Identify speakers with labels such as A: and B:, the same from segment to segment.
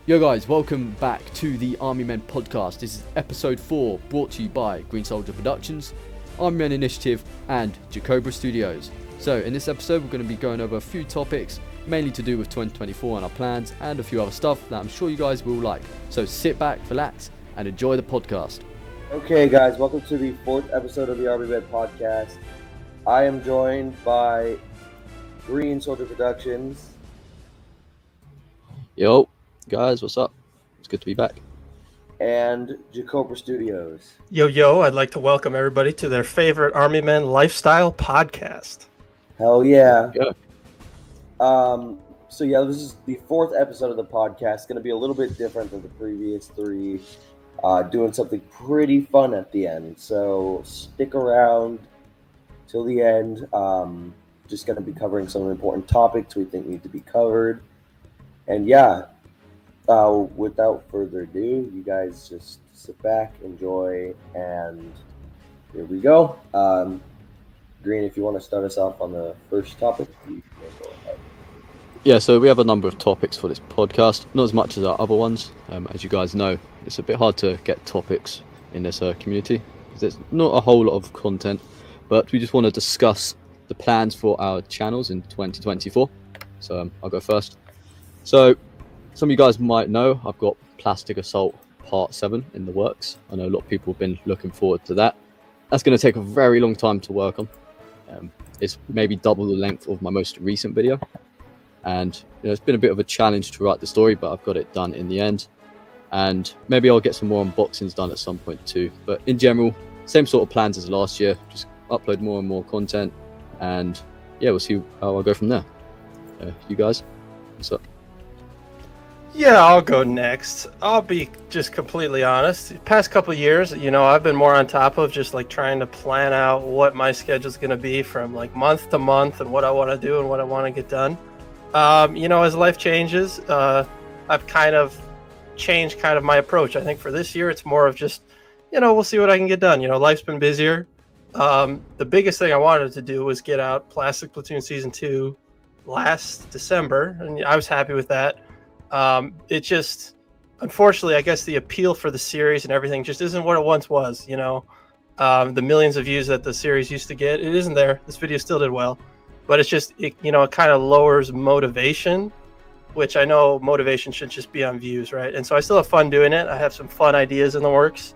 A: Yo guys, welcome back to the Army Men podcast. This is episode 4, brought to you by Green Soldier Productions, Army Men Initiative and Jacobra Studios. So in this episode we're going to be going over a few topics, mainly to do with 2024 and our plans, and a few other stuff that I'm sure you guys will like. So sit back, relax and enjoy the podcast.
B: Okay guys, welcome to the 4th episode of the Army Men podcast. I am joined by Green Soldier Productions.
A: Yo guys, what's up? It's good to be back.
B: And Jacobra Studios.
C: Yo, I'd like to welcome everybody to their favorite Army Men lifestyle podcast.
B: Hell yeah.
A: Yeah.
B: So this is the 4th episode of the podcast. It's going to be a little bit different than the previous 3. Doing something pretty fun at the end. So stick around till the end. Just going to be covering some important topics we think need to be covered. And without further ado, you guys just sit back, enjoy, and here we go. Green, if you want to start us off on the first topic, you can go ahead.
A: Yeah, so we have a number of topics for this podcast, not as much as our other ones. As you guys know, it's a bit hard to get topics in this community because there's not a whole lot of content, but we just want to discuss the plans for our channels in 2024. So I'll go first. So some of you guys might know I've got Plastic Assault Part 7 in the works. I know a lot of people have been looking forward to that. That's going to take a very long time to work on. It's maybe double the length of my most recent video. And it's been a bit of a challenge to write the story, but I've got it done in the end. And maybe I'll get some more unboxings done at some point too. But in general, same sort of plans as last year. Just upload more and more content. And yeah, we'll see how I go from there. You guys, what's up?
C: Yeah, I'll go next. I'll be just completely honest. The past couple of years, I've been more on top of just like trying to plan out what my schedule's going to be from like month to month and what I want to do and what I want to get done. As life changes, I've kind of changed my approach. I think for this year, it's more of just, we'll see what I can get done. Life's been busier. The biggest thing I wanted to do was get out Plastic Platoon Season 2 last December, and I was happy with that. It just, unfortunately, I guess the appeal for the series and everything just isn't what it once was, the millions of views that the series used to get, it isn't there. This video still did well, but it's just, it kind of lowers motivation, which I know motivation should just be on views, right? And so I still have fun doing it. I have some fun ideas in the works.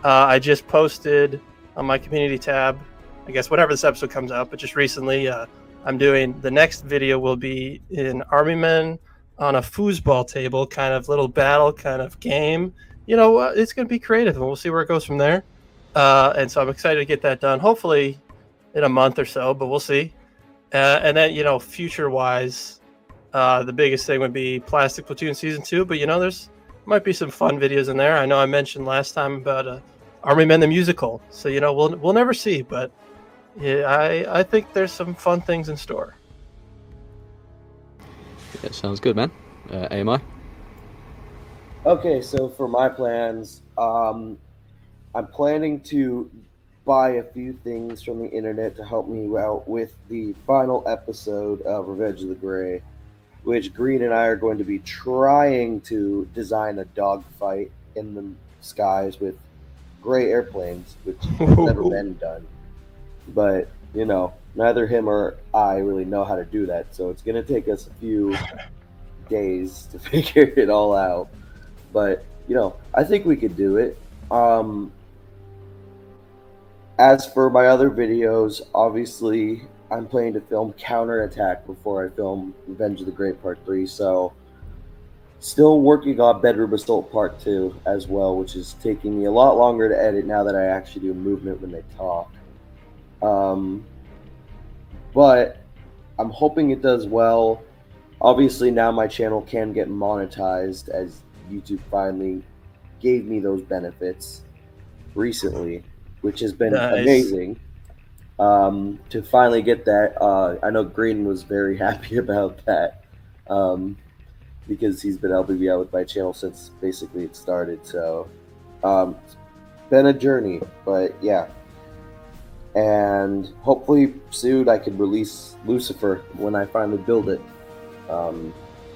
C: I just posted on my community tab, I guess whenever this episode comes out, but just recently, I'm doing, the next video will be in Army Men on a foosball table, kind of little battle kind of game. It's going to be creative, and we'll see where it goes from there. And so I'm excited to get that done, hopefully in a month or so, but we'll see. And then, future-wise, the biggest thing would be Plastic Platoon Season 2, but, there's might be some fun videos in there. I know I mentioned last time about Army Men the Musical, so, we'll never see, but yeah, I think there's some fun things in store.
A: Yeah, sounds good, man. AMI?
B: Okay, so for my plans, I'm planning to buy a few things from the internet to help me out with the final episode of Revenge of the Gray, which Green and I are going to be trying to design a dogfight in the skies with gray airplanes, which has never been done. But, neither him or I really know how to do that, so it's going to take us a few days to figure it all out. But, I think we could do it. As for my other videos, obviously, I'm planning to film Counterattack before I film Revenge of the Gray Part 3, so still working on Bedroom Assault Part 2 as well, which is taking me a lot longer to edit now that I actually do movement when they talk. But I'm hoping it does well. Obviously, now my channel can get monetized, as YouTube finally gave me those benefits recently, which has been amazing. To finally get that, I know Green was very happy about that, because he's been helping me out with my channel since basically it started. So it's been a journey, but yeah. And hopefully soon I can release Lucifer when I finally build it,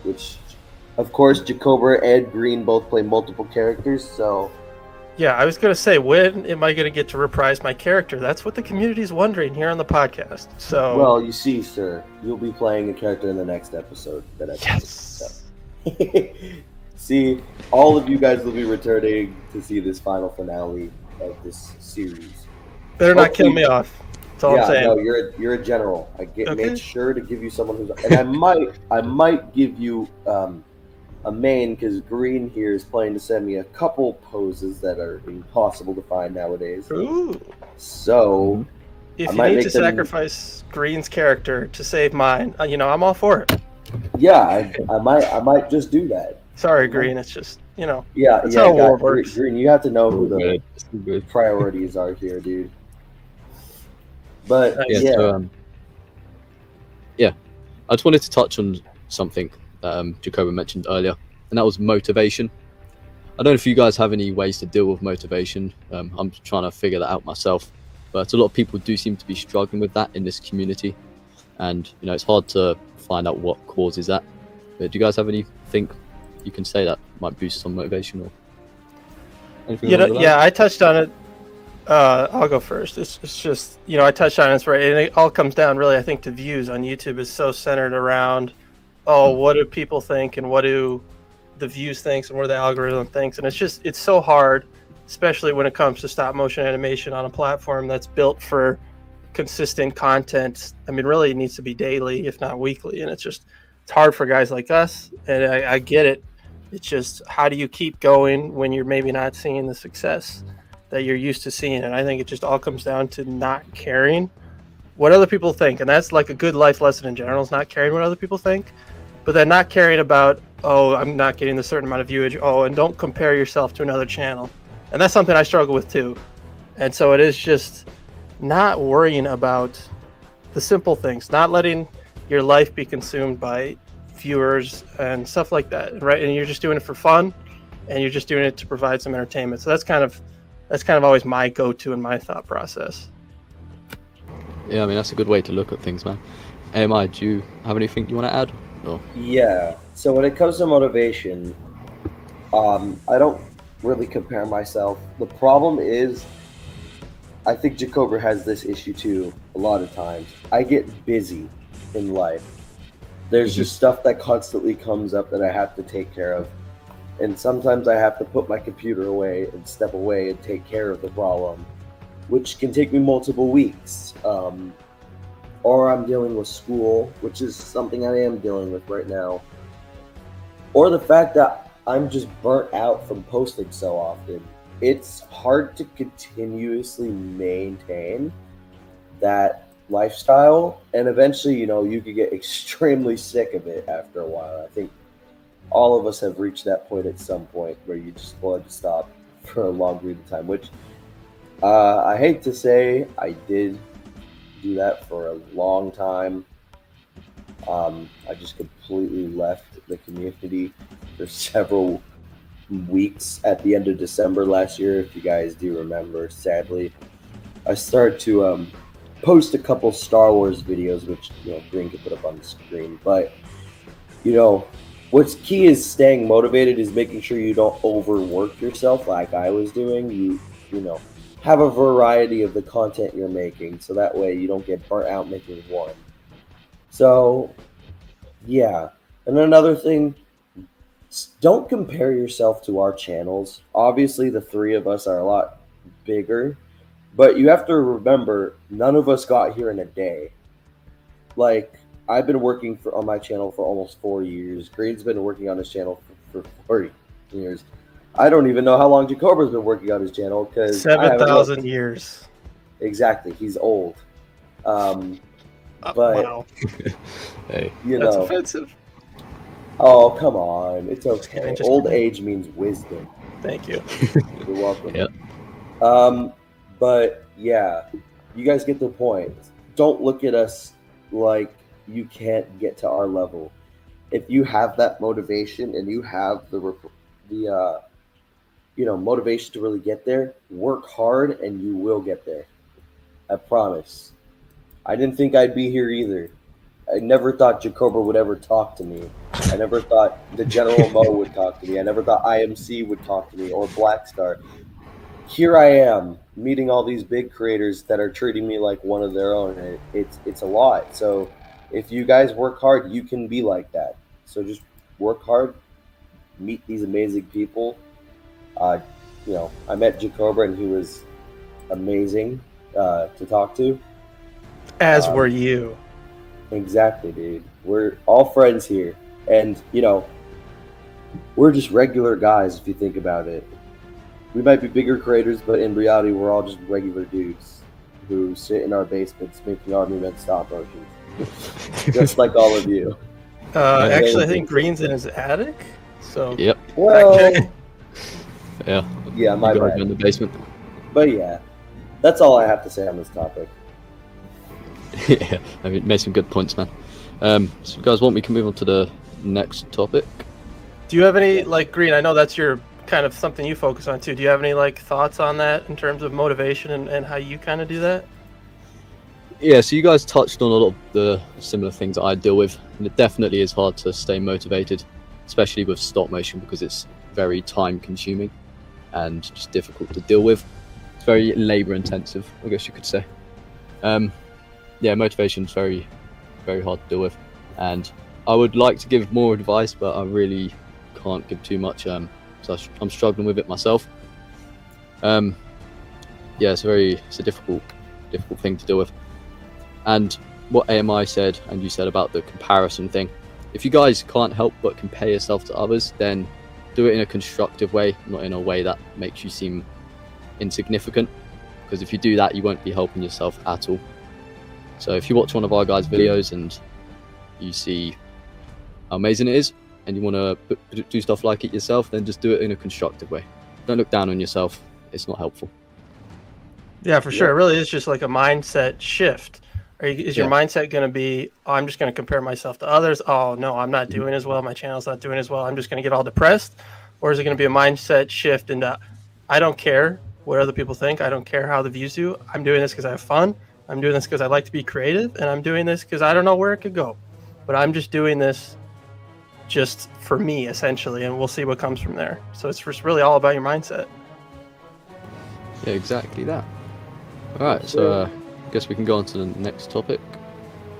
B: which Of course, Jacober and Green both play multiple characters, so
C: Yeah, I was going to say, when am I going to get to reprise my character? That's what the community is wondering here on the podcast. So,
B: well, you see, sir, you'll be playing a character in the next episode that I
C: yes.
B: See, all of you guys will be returning to see this final finale of this series.
C: Better not kill me off. That's all I'm saying.
B: No, you're a general. I
C: Okay.
B: made sure to give you someone who's, and I might give you a main because Green here is planning to send me a couple poses that are impossible to find nowadays.
C: Ooh.
B: So
C: If
B: I
C: you
B: might
C: need
B: make
C: to
B: them-
C: sacrifice Green's character to save mine, I'm all for it.
B: yeah, I might just do that.
C: Sorry, Green. It's just,
B: Yeah,
C: That's
B: yeah.
C: how war works.
B: Green, you have to know who the
A: It's all good.
B: priorities are here, dude. But
C: Nice.
A: Yeah, so, I just wanted to touch on something that Jacoba mentioned earlier, and that was motivation. I don't know if you guys have any ways to deal with motivation. I'm trying to figure that out myself, but a lot of people do seem to be struggling with that in this community, and it's hard to find out what causes that. But do you guys have anything you can say that might boost some motivation or anything? along those lines?
C: I touched on it. I'll go first. It's just, I touched on it, it's right, and it all comes down really, I think, to views on YouTube is so centered around, what do people think and what do the views thinks and what do the algorithm thinks, and it's so hard, especially when it comes to stop motion animation on a platform that's built for consistent content. I mean, really, it needs to be daily, if not weekly, and it's hard for guys like us, and I get it. It's just, how do you keep going when you're maybe not seeing the success that you're used to seeing? And I think it just all comes down to not caring what other people think, and that's like a good life lesson in general, is not caring what other people think, but then not caring about, I'm not getting a certain amount of viewage, and don't compare yourself to another channel. And that's something I struggle with too. And so it is just not worrying about the simple things, not letting your life be consumed by viewers and stuff like that, right? And you're just doing it for fun, and you're just doing it to provide some entertainment. So that's kind of always my go-to and my thought process.
A: Yeah, I mean that's a good way to look at things, man. AMI, do you have anything you want to add? Or
B: yeah. So when it comes to motivation, I don't really compare myself. The problem is, I think Jacober has this issue too. A lot of times, I get busy in life. There's just stuff that constantly comes up that I have to take care of. And sometimes I have to put my computer away and step away and take care of the problem, which can take me multiple weeks. Or I'm dealing with school, which is something I am dealing with right now. Or the fact that I'm just burnt out from posting so often. It's hard to continuously maintain that lifestyle, and eventually, you could get extremely sick of it after a while. I think all of us have reached that point at some point where you just want to stop for a long period of time, which I hate to say, I did do that for a long time. I just completely left the community for several weeks at the end of December last year, if you guys do remember. Sadly, I started to post a couple Star Wars videos, which Green could put up on the screen, but what's key is staying motivated, is making sure you don't overwork yourself like I was doing. You have a variety of the content you're making, so that way you don't get burnt out making one. So yeah. And another thing, don't compare yourself to our channels. Obviously the three of us are a lot bigger, but you have to remember, none of us got here in a day. Like, I've been working on my channel for almost 4 years. Green's been working on his channel for 40 years. I don't even know how long Jacober's been working on his channel, because
C: 7,000 years.
B: Exactly, he's old. But
C: Wow,
A: hey,
C: that's offensive.
B: oh, come on, it's okay.
C: Just
B: Old
C: kidding.
B: age means wisdom.
C: Thank you.
B: You're welcome.
A: Yeah.
B: But yeah, you guys get the point. Don't look at us like you can't get to our level. If you have that motivation and you have the motivation to really get there, work hard and you will get there. I promise. I didn't think I'd be here either. I never thought Jacoba would ever talk to me. I never thought the General Mo would talk to me. I never thought IMC would talk to me or Blackstar. Here I am meeting all these big creators that are treating me like one of their own. And it's a lot. So if you guys work hard, you can be like that. So just work hard, meet these amazing people. You know, I met Jacoba and he was amazing to talk to.
C: As were you.
B: Exactly, dude. We're all friends here. And, you know, we're just regular guys if you think about it. We might be bigger creators, but in reality, we're all just regular dudes who sit in our basements making Army Men stop motions. Just like all of you.
C: Actually, I think Green's in his attic. So
A: Yep.
B: Well,
A: Yeah.
B: my
A: You guys
B: bad.
A: are in the basement.
B: But yeah, that's all I have to say on this topic.
A: Yeah, I mean, made some good points, man. So you guys want me to move on to the next topic?
C: do you have any, like, Green, I know that's your kind of something you focus on too. Do you have any, like, thoughts on that in terms of motivation and how you kind of do that?
A: Yeah, so you guys touched on a lot of the similar things that I deal with, and it definitely is hard to stay motivated, especially with stop motion because it's very time consuming and just difficult to deal with. It's very labor intensive, I guess you could say. Yeah, motivation is very, very hard to deal with, and I would like to give more advice, but I really can't give too much. So I'm struggling with it myself. Yeah, it's a difficult thing to deal with. And what AMI said, and you said about the comparison thing, if you guys can't help but compare yourself to others, then do it in a constructive way, not in a way that makes you seem insignificant. Because if you do that, you won't be helping yourself at all. So if you watch one of our guys' videos and you see how amazing it is, and you want to do stuff like it yourself, then just do it in a constructive way. Don't look down on yourself. It's not helpful.
C: Yeah, for sure.
B: Yeah.
C: It really is just like a mindset shift. Is your
A: Yeah.
C: mindset going to be, oh, I'm just going to compare myself to others? Oh, no, I'm not doing as well. My channel's not doing as well. I'm just going to get all depressed. Or is it going to be a mindset shift into, I don't care what other people think. I don't care how the views do. I'm doing this because I have fun. I'm doing this because I like to be creative. And I'm doing this because I don't know where it could go. But I'm just doing this just for me, essentially. And we'll see what comes from there. So it's just really all about your mindset.
A: Yeah, exactly that. All right, so I guess we can go on to the next topic.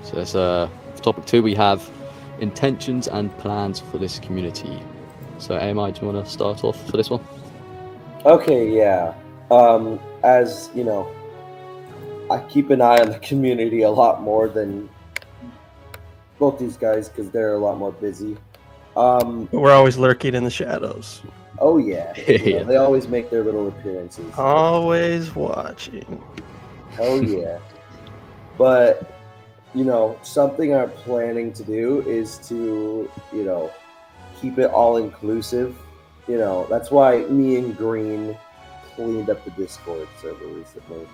A: So there's for topic 2, we have intentions and plans for this community. So AMI, do you want to start off for this one?
B: Okay, yeah. As you know, I keep an eye on the community a lot more than both these guys because they're a lot more busy.
C: But we're always lurking in the shadows.
B: Oh yeah, you know,
A: Yeah.
B: they always make their little appearances.
C: Always watching.
B: Oh yeah. But you know, something I'm planning to do is to, you know, keep it all inclusive. You know, that's why me and Green cleaned up the Discord server recently.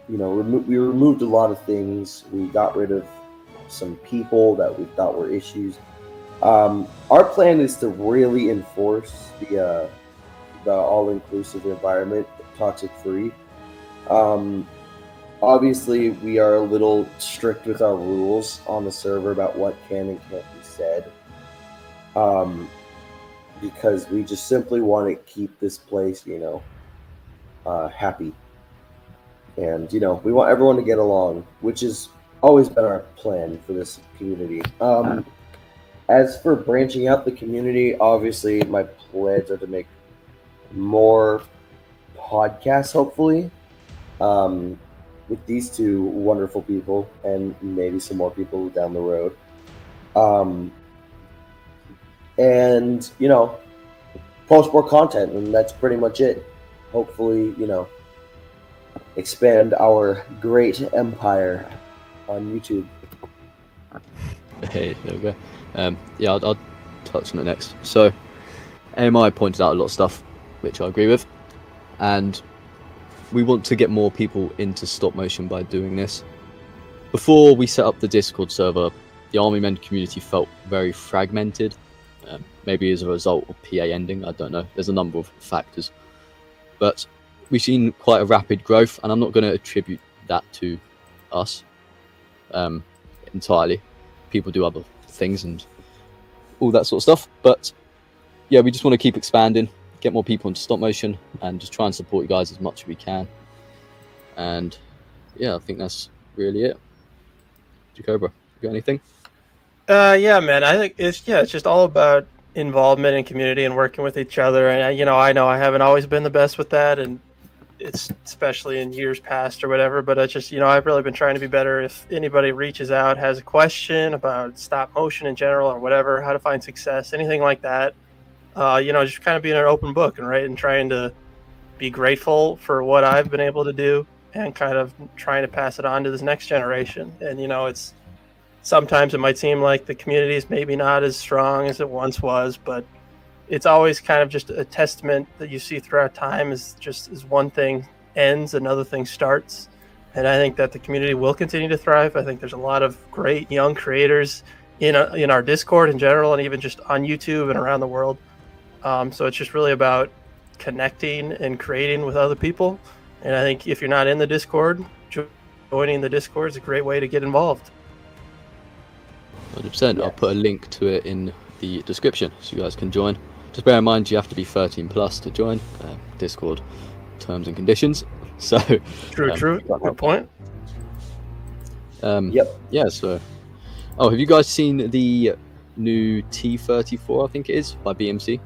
B: You know, we removed a lot of things. We got rid of some people that we thought were issues. Our plan is to really enforce the all-inclusive environment, toxic-free. Obviously, we are a little strict with our rules on the server about what can and can't be said, because we just simply want to keep this place, you know, happy. And, you know, we want everyone to get along, which has always been our plan for this community. As for branching out the community, obviously my plans are to make more podcasts, hopefully, with these two wonderful people and maybe some more people down the road. And, you know, post more content, and that's pretty much it. Hopefully, you know, expand our great empire on YouTube.
A: Hey, there we go. Yeah, I'll touch on it next. So, AMI pointed out a lot of stuff, which I agree with, and we want to get more people into stop motion by doing this. Before we set up the Discord server, the Army Men community felt very fragmented, maybe as a result of PA ending, I don't know. There's a number of factors. But we've seen quite a rapid growth, and I'm not going to attribute that to us. entirely. People do other things and all that sort of stuff. But yeah, we just want to keep expanding, get more people into stop motion, and just try and support you guys as much as we can. And yeah, I think that's really it. Jacobra, you got anything?
C: Yeah, man. I think it's just all about involvement in community and working with each other. And I know I haven't always been the best with that, and it's especially in years past or whatever. But it's just I've really been trying to be better. If anybody reaches out, has a question about stop motion in general or whatever, how to find success, anything like that, just kind of being an open book and trying to be grateful for what I've been able to do and kind of trying to pass it on to this next generation. And it's. Sometimes it might seem like the community is maybe not as strong as it once was, but it's always kind of just a testament that you see throughout time is just as one thing ends, another thing starts. And I think that the community will continue to thrive. I think there's a lot of great young creators in our Discord in general, and even just on YouTube and around the world. So it's just really about connecting and creating with other people. And I think if you're not in the Discord, joining the Discord is a great way to get involved.
A: 100%. I'll put a link to it in the description so you guys can join. Just bear in mind you have to be 13 plus to join. Discord terms and conditions. So
C: true. Good point.
A: Yeah. So, have you guys seen the new T34? I think it is by BMC.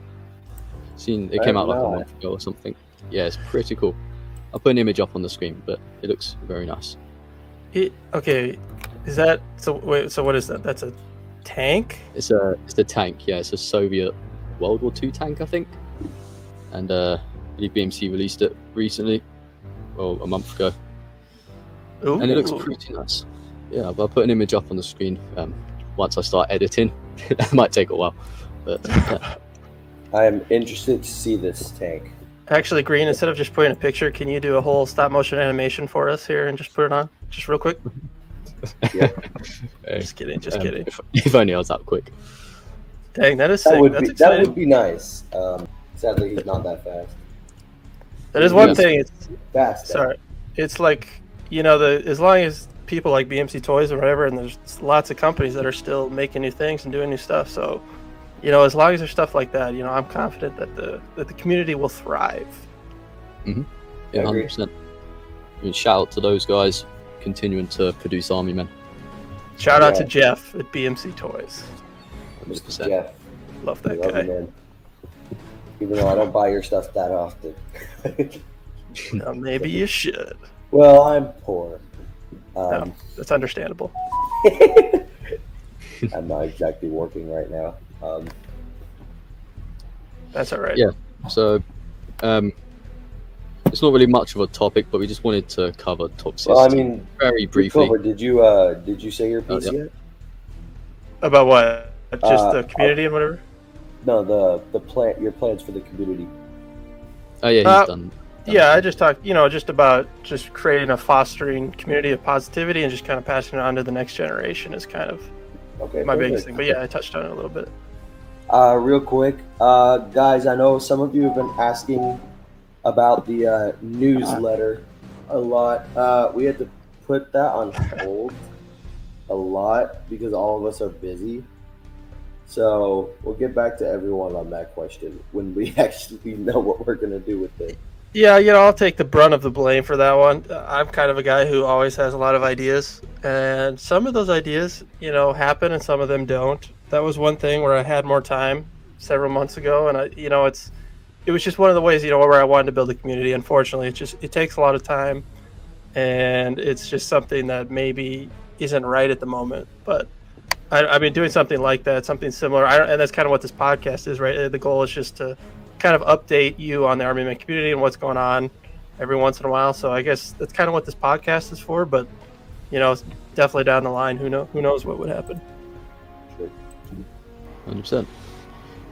A: It came out like a month ago or something. Yeah, it's pretty cool. I'll put an image up on the screen, but it looks very nice.
C: Okay. Is that so? Wait, so what is that? That's a tank?
A: It's a tank. Yeah, it's a Soviet World War II tank, I think. And I believe BMC released it recently, a month ago.
C: Ooh.
A: And it looks pretty nice. Yeah, I'll put an image up on the screen once I start editing. That might take a while, but yeah.
B: I am interested to see this tank.
C: Actually, Green, instead of just putting a picture, can you do a whole stop motion animation for us here and just put it on, just real quick?
B: Yeah.
C: Just kidding.
A: If only I was that quick.
C: Dang, that is sick. That's exciting.
B: That would be nice. Sadly, he's not that fast.
C: That is one thing. It's
B: fast.
C: Sorry, it's like as long as people like BMC Toys or whatever, and there's lots of companies that are still making new things and doing new stuff. So, as long as there's stuff like that, I'm confident that the community will thrive.
A: Mm-hmm. Yeah, 100%. I mean, shout out to those guys continuing to produce Army Men.
C: Shout out to Jeff at BMC Toys.
A: 100%.
B: Jeff.
C: Love that guy.
B: Him, even though I don't buy your stuff that often.
C: Maybe you should.
B: Well, I'm poor.
C: No, that's understandable.
B: I'm not exactly working right now.
C: That's all right.
A: Yeah. So, it's not really much of a topic, but we just wanted to cover toxicity.
B: Well, I mean,
A: very briefly.
B: Did you say your piece yet?
C: About what? Just the community and whatever.
B: No, your plans for the community.
A: Oh yeah, he's done.
C: Yeah, I just talked, just about just creating a fostering community of positivity and just kind of passing it on to the next generation is kind of my biggest thing. But yeah, I touched on it a little bit.
B: Real quick, guys, I know some of you have been asking about the newsletter a lot. We had to put that on hold a lot because all of us are busy. So we'll get back to everyone on that question when we actually know what we're going to do with it.
C: Yeah, I'll take the brunt of the blame for that one. I'm kind of a guy who always has a lot of ideas, and some of those ideas, happen and some of them don't. That was one thing where I had more time several months ago, and it was just one of the ways, where I wanted to build a community. Unfortunately, it takes a lot of time, and it's just something that maybe isn't right at the moment. But I mean, doing something like that, something similar, and that's kind of what this podcast is, right? The goal is just to kind of update you on the Army Men community and what's going on every once in a while. So I guess that's kind of what this podcast is for. But definitely down the line, who knows what would happen.
A: 100%.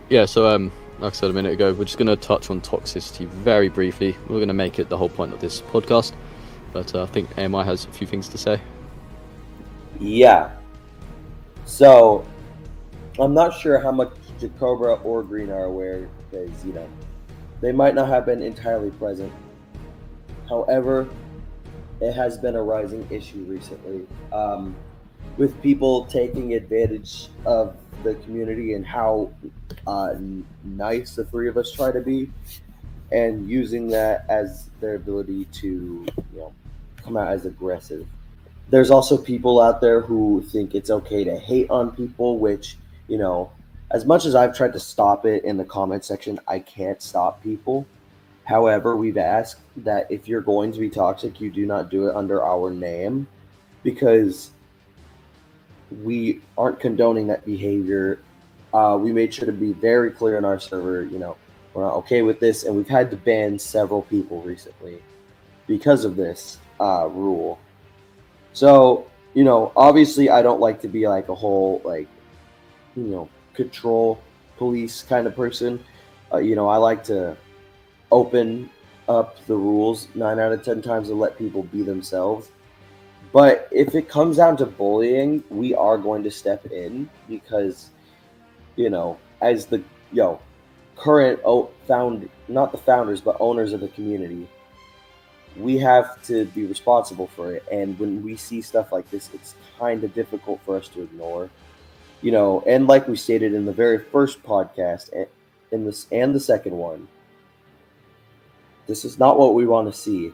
A: Yeah. So like I said a minute ago, we're just going to touch on toxicity very briefly. We're going to make it the whole point of this podcast. But I think AMI has a few things to say.
B: Yeah. So I'm not sure how much Jacobra or Green are aware because, they might not have been entirely present. However, it has been a rising issue recently. with people taking advantage of the community and how nice the three of us try to be, and using that as their ability to, come out as aggressive. There's also people out there who think it's okay to hate on people, which, as much as I've tried to stop it in the comment section, I can't stop people. However, we've asked that if you're going to be toxic, you do not do it under our name, because we aren't condoning that behavior. We made sure to be very clear in our server, we're not okay with this, and we've had to ban several people recently because of this rule. So, obviously I don't like to be like a whole, control police kind of person. I like to open up the rules 9 out of 10 times and let people be themselves. But if it comes down to bullying, we are going to step in, because, as the current not the founders, but owners of the community, we have to be responsible for it. And when we see stuff like this, it's kind of difficult for us to ignore. And like we stated in the very first podcast, and the second one, this is not what we want to see.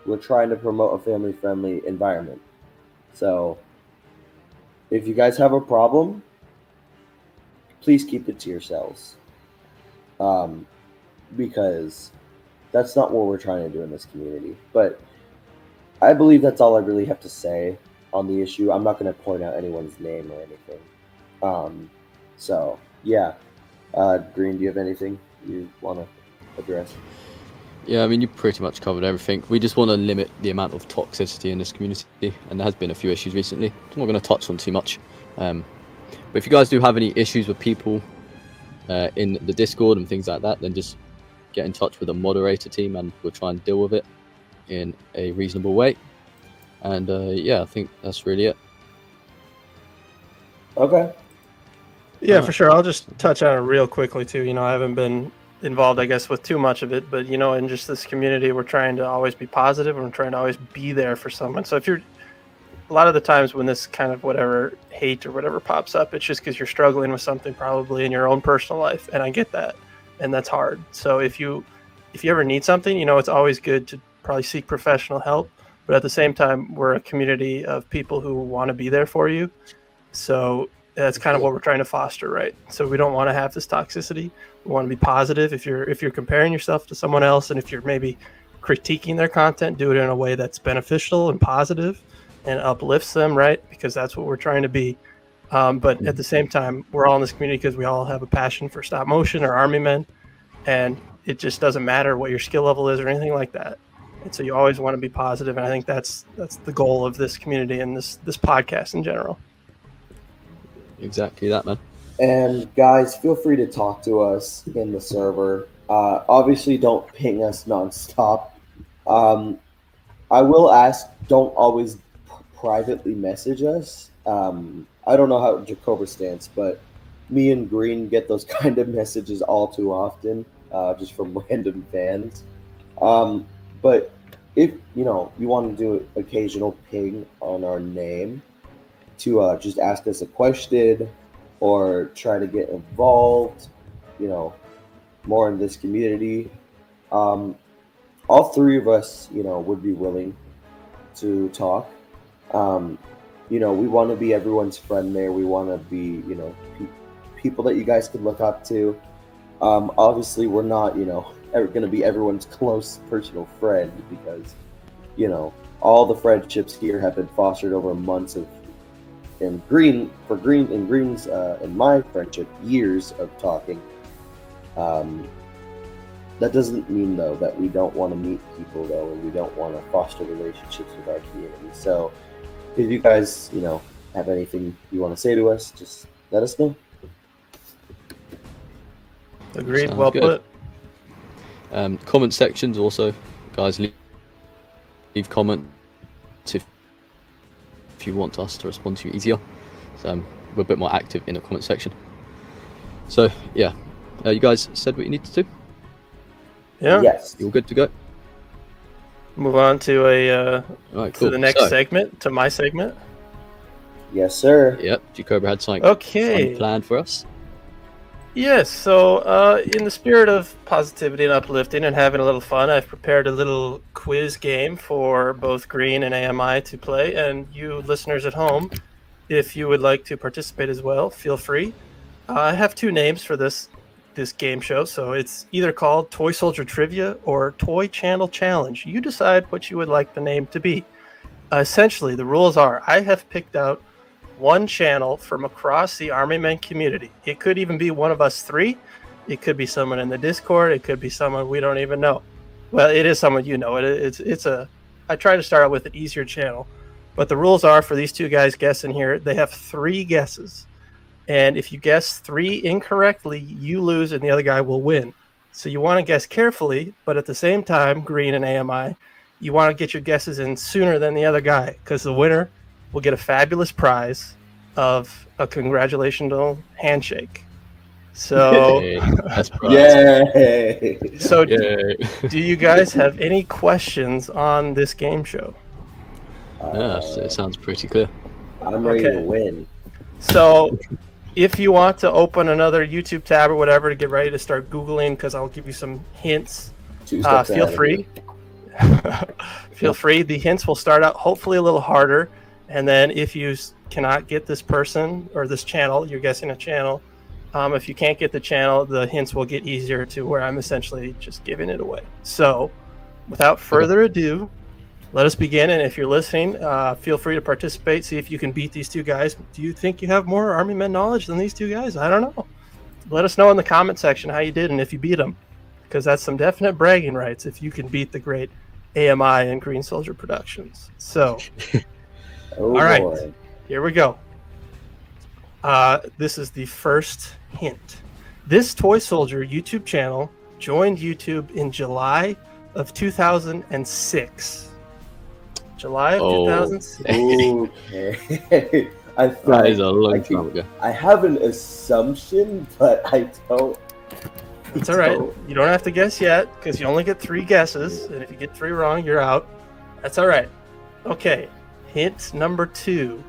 B: We're trying to promote a family-friendly environment. So, if you guys have a problem, please keep it to yourselves. Because that's not what we're trying to do in this community. But I believe that's all I really have to say on the issue. I'm not going to point out anyone's name or anything. So, yeah. Green, do you have anything you want to address?
A: Yeah, I mean, you pretty much covered everything. We just want to limit the amount of toxicity in this community, and there has been a few issues recently. I'm not going to touch on too much. But if you guys do have any issues with people in the Discord and things like that, then just get in touch with the moderator team, and we'll try and deal with it in a reasonable way. And yeah, I think that's really it.
B: Okay.
C: Yeah, for sure. I'll just touch on it real quickly too. I haven't been involved, I guess, with too much of it, but in just this community, we're trying to always be positive, and we're trying to always be there for someone. So if you're, a lot of the times when this kind of whatever hate or whatever pops up, it's just because you're struggling with something probably in your own personal life, and I get that, and that's hard. So if you ever need something, it's always good to probably seek professional help. But at the same time, we're a community of people who want to be there for you. So that's kind of what we're trying to foster, right? So we don't want to have this toxicity. We want to be positive. If you're comparing yourself to someone else, and if you're maybe critiquing their content, do it in a way that's beneficial and positive and uplifts them, right? Because that's what we're trying to be. But at the same time, we're all in this community because we all have a passion for stop motion or army men, and it just doesn't matter what your skill level is or anything like that. And so you always want to be positive, and I think that's the goal of this community and this podcast in general.
A: Exactly that, man.
B: And guys, feel free to talk to us in the server. Obviously, don't ping us nonstop. I will ask, don't always privately message us. I don't know how Jacoba stands, but me and Green get those kind of messages all too often, just from random fans. But if you want to do an occasional ping on our name to just ask us a question or try to get involved, more in this community, all three of us, would be willing to talk. We want to be everyone's friend there. We want to be, people that you guys can look up to. Obviously, we're not, going to be everyone's close personal friend, because, all the friendships here have been fostered over months of, and Green's and my friendship, years of talking. That doesn't mean, though, that we don't want to meet people, though, and we don't want to foster relationships with our community. So if you guys, have anything you want to say to us, just let us know.
C: Agreed.
A: Sounds
C: Well
A: good.
C: put.
A: Comment sections also, guys, leave comments if you want us to respond to you easier. So we're a bit more active in the comment section. So yeah, you guys said what you need to do.
C: Yeah.
B: Yes.
A: You're good to go.
C: Move on to
A: All right, cool.
C: to the next
A: So,
C: segment, to my segment.
B: Yes, sir.
A: Yep, Jacoba had something
C: Okay.
A: fun planned for us.
C: Yes, so in the spirit of positivity and uplifting and having a little fun, I've prepared a little quiz game for both Green and AMI to play. And you listeners at home, if you would like to participate as well, feel free. I have two names for this game show, so it's either called Toy Soldier Trivia or Toy Channel Challenge. You decide what you would like the name to be. Essentially, the rules are I have picked out one channel from across the Army Men community. It could even be one of us three. It could be someone in the Discord. It could be someone we don't even know. Well, it is someone you know. I try to start out with an easier channel, but the rules are for these two guys guessing here. They have 3 guesses, and if you guess 3 incorrectly, you lose, and the other guy will win. So you want to guess carefully, but at the same time, Green and AMI, you want to get your guesses in sooner than the other guy, because the winner will get a fabulous prize of a congratulational handshake. So,
A: Yay, that's prize.
B: Yay!
C: so
A: Yay.
C: do you guys have any questions on this game show?
A: Yes, it sounds pretty clear.
B: I'm ready
C: Okay.
B: to win.
C: So, if you want to open another YouTube tab or whatever to get ready to start Googling, because I'll give you some hints,
B: 2 steps
C: feel
B: ahead of
C: free.
B: me.
C: Feel free. The hints will start out hopefully a little harder. And then if you cannot get this person or this channel, you're guessing a channel. If you can't get the channel, the hints will get easier to where I'm essentially just giving it away. So without further ado, let us begin. And if you're listening, feel free to participate. See if you can beat these two guys. Do you think you have more Army Men knowledge than these two guys? I don't know. Let us know in the comment section how you did and if you beat them, because that's some definite bragging rights if you can beat the great AMI and Green Soldier Productions. So
B: Oh,
C: all right.
B: boy.
C: here we go. This is the first hint. This Toy Soldier YouTube channel joined YouTube in July of 2006. July of
A: Oh.
C: 2006.
B: Okay.
A: That is a long time ago.
B: I have an assumption, but I don't.
C: It's all right. You don't have to guess yet because you only get 3 guesses. And if you get 3 wrong, you're out. That's all right. Okay. Hint number 2.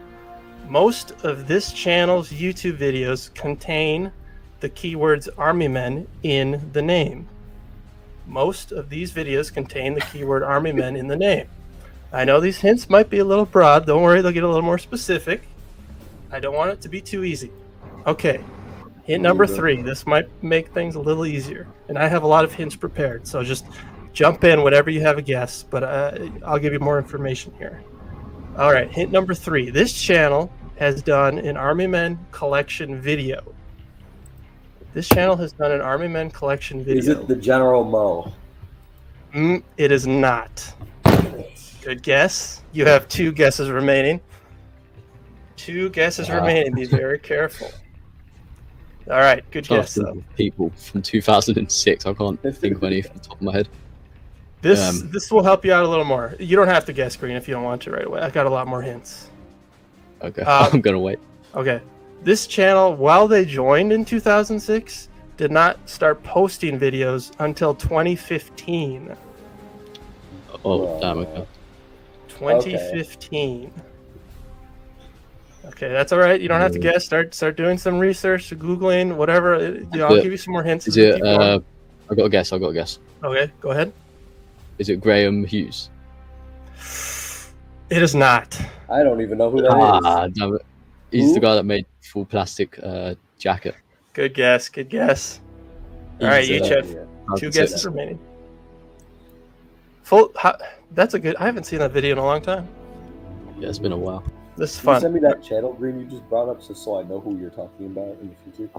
C: Most of this channel's YouTube videos contain the keywords Army Men in the name. Most of these videos contain the keyword Army Men in the name. I know these hints might be a little broad. Don't worry, they'll get a little more specific. I don't want it to be too easy. Okay. Hint number 3. This might make things a little easier. And I have a lot of hints prepared, so just jump in whenever you have a guess, but I'll give you more information here. All right, hint number 3. This channel has done an Army Men collection video. This channel has done an Army Men collection video.
B: Is it the General Mo?
C: It is not. Good guess. You have 2 guesses remaining. 2 guesses remaining. Be very careful. All right, good guess though.
A: People from 2006. I can't think of any off the top of my head.
C: This will help you out a little more. You don't have to guess, Green, if you don't want to right away. I got a lot more hints.
A: Okay, I'm gonna wait.
C: Okay. This channel, while they joined in 2006, did not start posting videos until 2015.
A: Oh, damn. Okay.
C: 2015. Okay, that's all right. You don't have to guess. Start doing some research, Googling, whatever. I'll give you some more hints.
A: Is it? I got a guess.
C: Okay, go ahead.
A: Is it Graham Hughes?
C: It is not.
B: I don't even know who that is.
A: Damn it. He's
B: Who?
A: the guy that made full plastic jacket.
C: Good guess. Good guess. All right, you
A: He's,
C: each have
B: Yeah.
C: 2
A: that's
C: guesses
A: it.
C: remaining. That's a good. I haven't seen that video in a long time.
A: Yeah, it's been a while.
C: This is
B: Can you
C: fun.
B: send me that channel, Green, you just brought up, so I know who you're talking about in the future?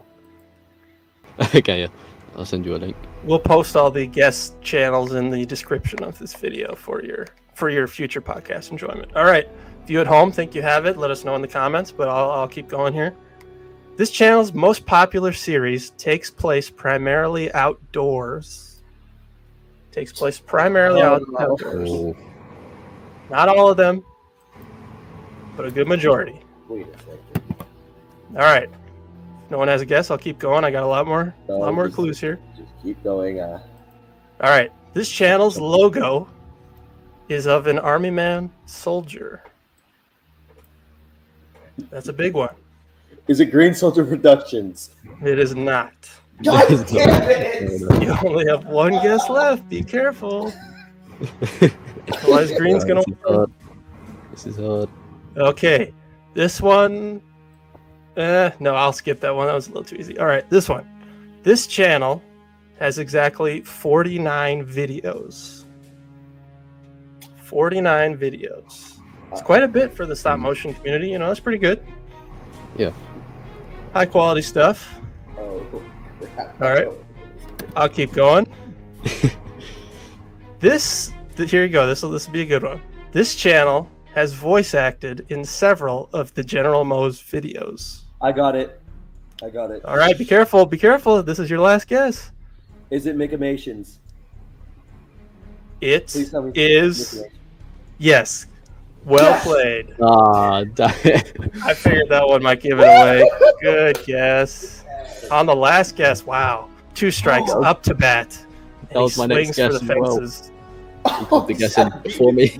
A: Okay, yeah. I'll send you a link.
C: We'll post all the guest channels in the description of this video for your future podcast enjoyment. All right. If you at home think you have it, let us know in the comments, but I'll keep going here. This channel's most popular series takes place primarily outdoors. Outdoors.
A: Oh,
C: Not all of them, but a good majority.
B: Wait a second.
C: All right. If no one has a guess, I'll keep going. I got a lot more
B: Just-
C: clues here.
B: Just keep going.
C: All right. This channel's logo is of an Army Man soldier. That's a big one.
B: Is it Green Soldier Productions?
C: It is not.
B: God damn it!
C: You only have one guess left. Be careful. Otherwise, Green's gonna win.
A: This is hard.
C: Okay, this one. No, I'll skip that one. That was a little too easy. All right, this one. This channel has exactly 49 videos. 49 videos. It's quite a bit for the stop motion community. You know, that's pretty good.
A: Yeah.
C: High quality stuff.
B: Oh,
C: All right. I'll keep going. Here you go. This will be a good one. This channel has voice acted in several of the General Mo's videos.
B: I got it.
C: All right, be careful. Be careful. This is your last guess.
B: Is it Mikamations?
C: It
B: Please tell me
C: is.
B: Mikamations.
C: Yes. Well played.
A: Ah, damn it.
C: I figured that one might give it away. Good guess. On the last guess, wow. 2 strikes, up to bat.
A: That was my next guess
C: for the
A: as well.
C: fences.
A: You put the guess in for me.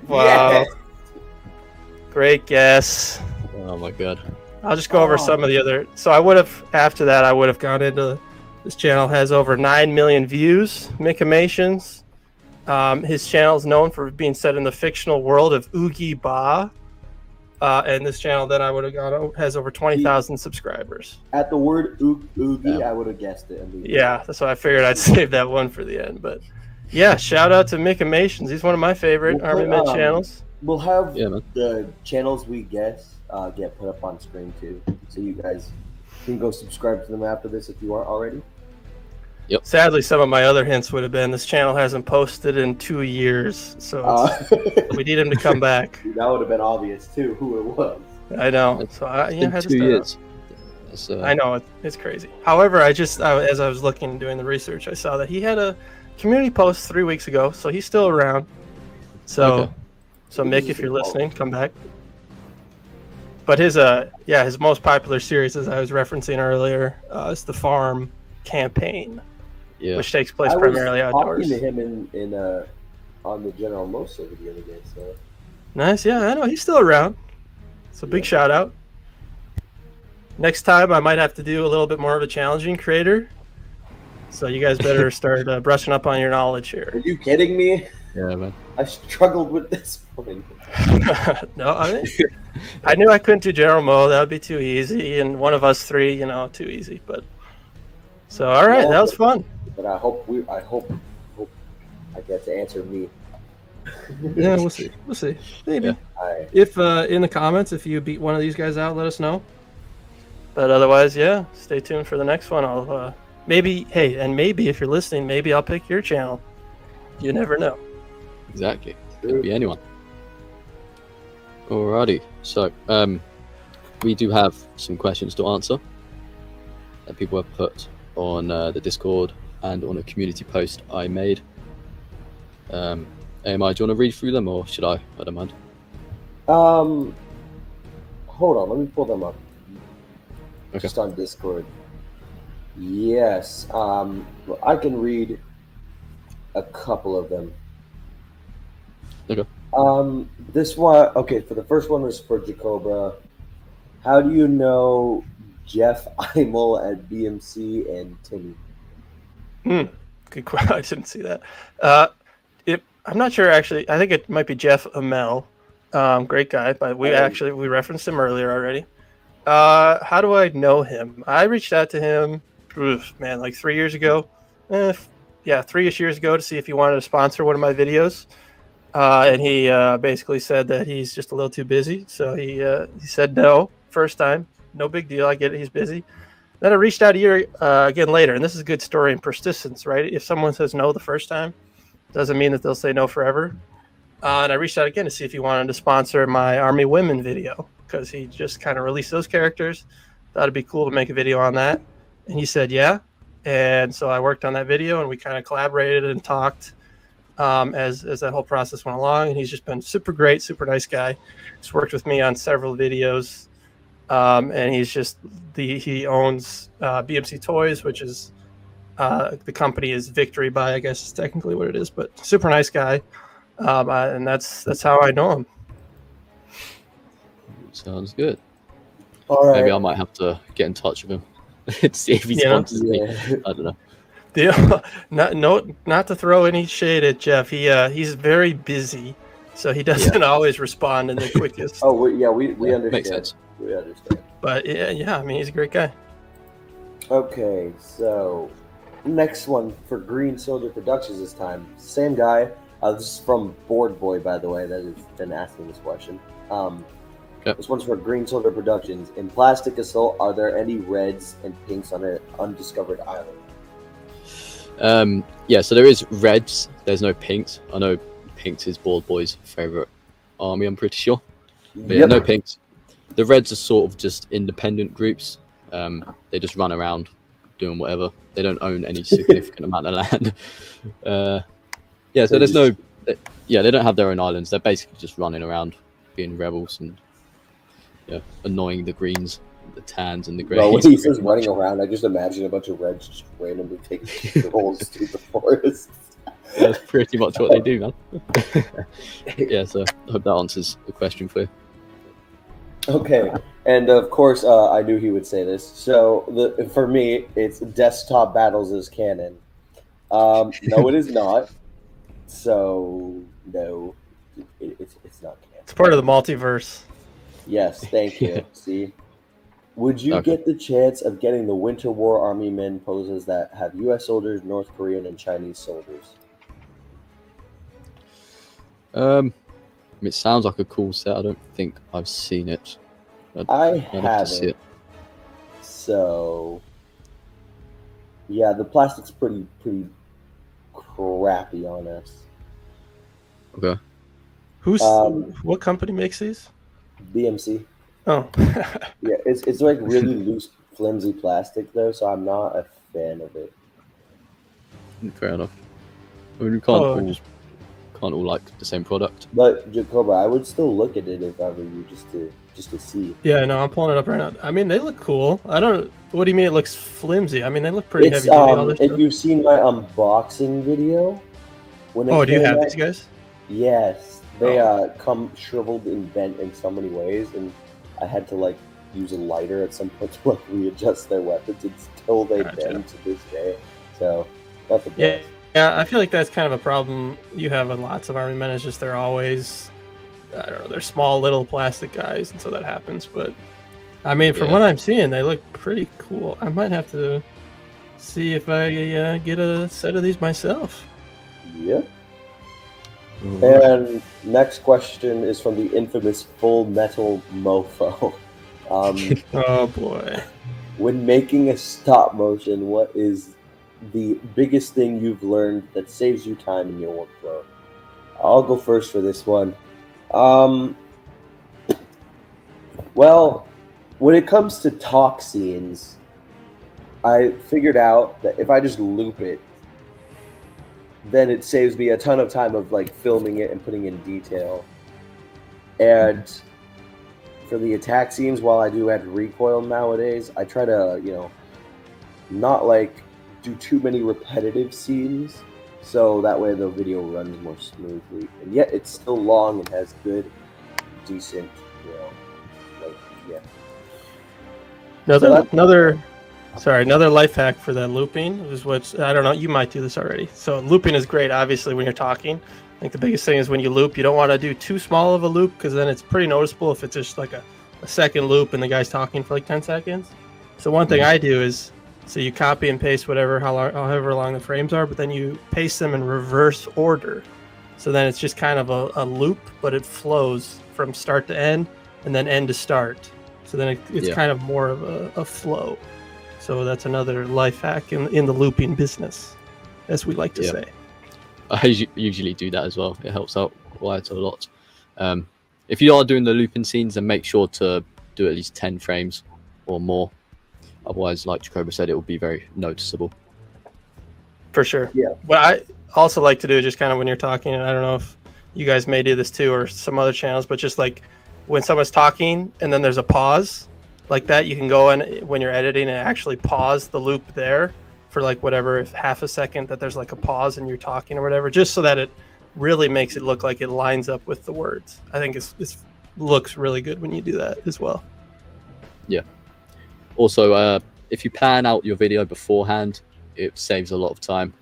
C: Wow.
B: Yes.
C: Great guess.
A: Oh my god.
C: I'll just go over some of the other. So I would have, after that, I would have gone into this channel has over 9 million views. Mikamations. His channel is known for being set in the fictional world of Oogie Ba. And this channel that I would have gone has over 20,000 subscribers.
B: At the word Oogie, I would have guessed it.
C: Yeah, that's why I figured I'd save that one for the end. But yeah, shout out to Mikamations. He's one of my favorite Army Men channels.
B: We'll have
A: Yeah, man.
B: the channels we guess get put up on screen too, so you guys can go subscribe to them after this if you aren't already.
C: Sadly, some of my other hints would have been this channel hasn't posted in 2 years, so we need him to come back.
B: That would have been obvious too who it was.
C: I know. So I
A: It's been
C: had to
A: 2
C: start
A: years. That's,
C: I know it's crazy. However, as I was looking and doing the research, I saw that he had a community post 3 weeks ago, so he's still around. So,
A: Okay.
C: so Mick, if you're listening, come back. But his most popular series, as I was referencing earlier, is the Farm Campaign,
A: Yeah.
C: which takes place
B: I
C: primarily
B: was
C: outdoors.
B: talking to him in on the General Mo's server the other day. So
C: Nice, yeah, I know he's still around. So big shout out. Next time, I might have to do a little bit more of a challenging creator. So you guys better start brushing up on your knowledge
B: are
C: here.
B: you kidding me?
A: Yeah, man.
B: I struggled with this one.
C: No, I knew I couldn't do General Mo. That would be too easy, and one of us three, too easy. But so, all right, that was fun.
B: But I hope I get to answer me.
C: Yeah, we'll see. We'll see. Maybe.
B: Yeah.
C: If in the comments, if you beat one of these guys out, let us know. But otherwise, yeah, stay tuned for the next one. I'll maybe if you're listening, maybe I'll pick your channel. You never know.
A: Exactly. Could be anyone. Alrighty. So, we do have some questions to answer that people have put on the Discord and on a community post I made. AMI, do you want to read through them, or should I? I don't mind.
B: Hold on, let me pull them up.
A: Okay.
B: Just on Discord. Yes. I can read a couple of them.
A: Okay.
B: This one, okay, for the first one was for Jacobra. How do you know Jeff Imel at BMC and Timmy?
C: Good question. I didn't see that. I'm not sure actually. I think it might be Jeff Amell. Great guy, but we referenced him earlier already. How do I know him? I reached out to him, like 3 years ago. 3-ish years ago to see if he wanted to sponsor one of my videos. And he basically said that he's just a little too busy. So he said no first time. No big deal. I get it. He's busy. Then I reached out a year again later. And this is a good story in persistence, right? If someone says no the first time, doesn't mean that they'll say no forever. And I reached out again to see if he wanted to sponsor my Army Women video, because he just kind of released those characters. Thought it'd be cool to make a video on that. And he said, yeah. And so I worked on that video, and we kind of collaborated and talked as that whole process went along. And he's just been super great, super nice guy. He's worked with me on several videos. And he's just he owns BMC Toys, which is the company is Victory Buy, I guess is technically what it is, but super nice guy. And that's how I know him.
A: Sounds good.
B: All right.
A: Maybe I might have to get in touch with him to see if he
C: Yeah.
A: sponsors me.
B: Yeah.
A: I don't know.
C: Not to throw any shade at Jeff. He's very busy, so he doesn't always respond in the quickest.
B: Oh, we
A: Yeah,
B: understand.
A: makes sense.
B: We understand.
C: But yeah, I mean, he's a great guy.
B: Okay, so next one for Green Soldier Productions this time. Same guy. This is from Board Boy, by the way, that has been asking this question.
A: Yep.
B: This one's for Green Soldier Productions. In Plastic Assault, are there any reds and pinks on an undiscovered island?
A: Yeah, so there is reds. There's no pinks. I know pinks is Board Boy's favorite army. I'm pretty sure. But yeah, no pinks. The reds are sort of just independent groups. They just run around doing whatever. They don't own any significant amount of land. Yeah, so there's no. Yeah, they don't have their own islands. They're basically just running around, being rebels and annoying the greens, the tans, and the greys.
B: Bro, when he says running around, I just imagine a bunch of reds just randomly taking strolls through the forest.
A: That's pretty much what they do, man. Yeah, so I hope that answers the question for you.
B: Okay, and of course, I knew he would say this. So for me, it's Desktop Battles is canon. No, it is not. So no, it's not canon.
C: It's part of the multiverse.
B: Yes, thank you. See, would you get the chance of getting the Winter War Army men poses that have U.S. soldiers, North Korean, and Chinese soldiers?
A: It sounds like a cool set. I don't think I've seen it.
B: I
A: I'd have to see
B: haven't.
A: it.
B: So yeah, the plastic's pretty crappy on us.
A: Okay.
C: What company makes these?
B: BMC.
C: Oh,
B: Yeah, it's like really loose, flimsy plastic though, so I'm not a fan of it.
A: Fair enough. I mean, we can't all like the same product.
B: But Jacoba, I would still look at it if I were you, just to see.
C: yeah, no, I'm pulling it up right now. I mean, they look cool. I don't. What do you mean it looks flimsy? I mean, they look pretty
B: It's
C: heavy duty. All this
B: if
C: stuff.
B: you've seen my unboxing video, when
C: Oh, do you
B: came
C: have
B: out-
C: these guys?
B: Yes, they come shriveled and bent in so many ways, and I had to like use a lighter at some point to like readjust their weapons. It's still they
C: Gotcha.
B: bend to this day. So that's the
C: Yeah,
B: best.
C: yeah. I feel like that's kind of a problem you have in lots of army men. Is just they're always, I don't know, they're small little plastic guys, and so that happens. But I mean, from
A: Yeah.
C: what I'm seeing, they look pretty cool. I might have to see if I get a set of these myself.
B: Yep. And next question is from the infamous Full Metal Mofo.
C: Oh boy.
B: When making a stop motion, what is the biggest thing you've learned that saves you time in your workflow? I'll go first for this one. Well, when it comes to talk scenes, I figured out that if I just loop it, then it saves me a ton of time of like filming it and putting in detail. And for the attack scenes, while I do add recoil nowadays, I try to, not like do too many repetitive scenes, so that way the video runs more smoothly. And yet it's still long and has good, decent, yeah.
C: Another life hack for that looping is what I don't know. You might do this already. So looping is great, obviously, when you're talking. I think the biggest thing is when you loop, you don't want to do too small of a loop because then it's pretty noticeable if it's just like a second loop and the guy's talking for like 10 seconds. So one thing I do is, so you copy and paste however long the frames are, but then you paste them in reverse order. So then it's just kind of a loop, but it flows from start to end and then end to start. So then it's kind of more of a flow. So that's another life hack in the looping business, as we like to say.
A: I usually do that as well. It helps out quite a lot. If you are doing the looping scenes, then make sure to do at least 10 frames or more. Otherwise, like Jacoba said, it will be very noticeable.
C: For sure.
B: Yeah.
C: What I also like to do, just kind of when you're talking, and I don't know if you guys may do this too or some other channels, but just like when someone's talking and then there's a pause like that, you can go in when you're editing and actually pause the loop there for like whatever, if half a second that there's like a pause and you're talking or whatever, just so that it really makes it look like it lines up with the words. I think it's looks really good when you do that as well.
A: Also, if you plan out your video beforehand, it saves a lot of time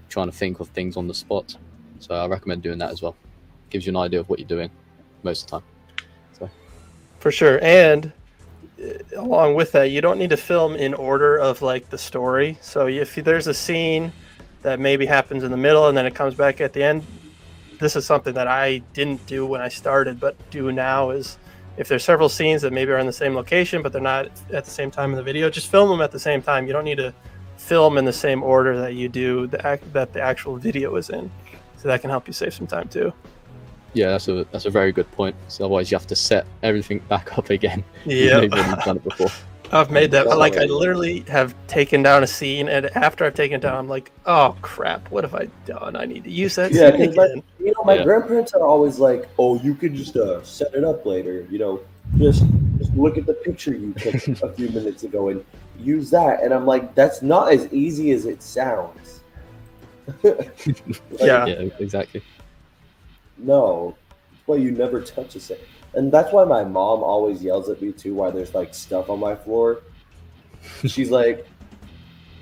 A: trying to think of things on the spot. So I recommend doing that as well. Gives you an idea of what you're doing most of the time.
C: For sure. And along with that, you don't need to film in order of like the story. So if there's a scene that maybe happens in the middle and then it comes back at the end, this is something that I didn't do when I started, but do now is if there's several scenes that maybe are in the same location, but they're not at the same time in the video, just film them at the same time. You don't need to film in the same order that you do that the actual video is in. So that can help you save some time too.
A: Yeah, that's a very good point. So otherwise you have to set everything back up again.
C: Yeah.
A: Maybe when you've done it before.
C: I've made that. Like, I literally have taken down a scene, and after I've taken it down, I'm like, oh crap, what have I done? I need to use that
B: Yeah,
C: scene
B: because
C: again.
B: my grandparents are always like, "Oh, you can just set it up later. Just look at the picture you took a few minutes ago and use that." And I'm like, "That's not as easy as it sounds."
C: Yeah.
A: Yeah, exactly.
B: No, that's why you never touch a set. And that's why my mom always yells at me too. Why there's like stuff on my floor. She's like,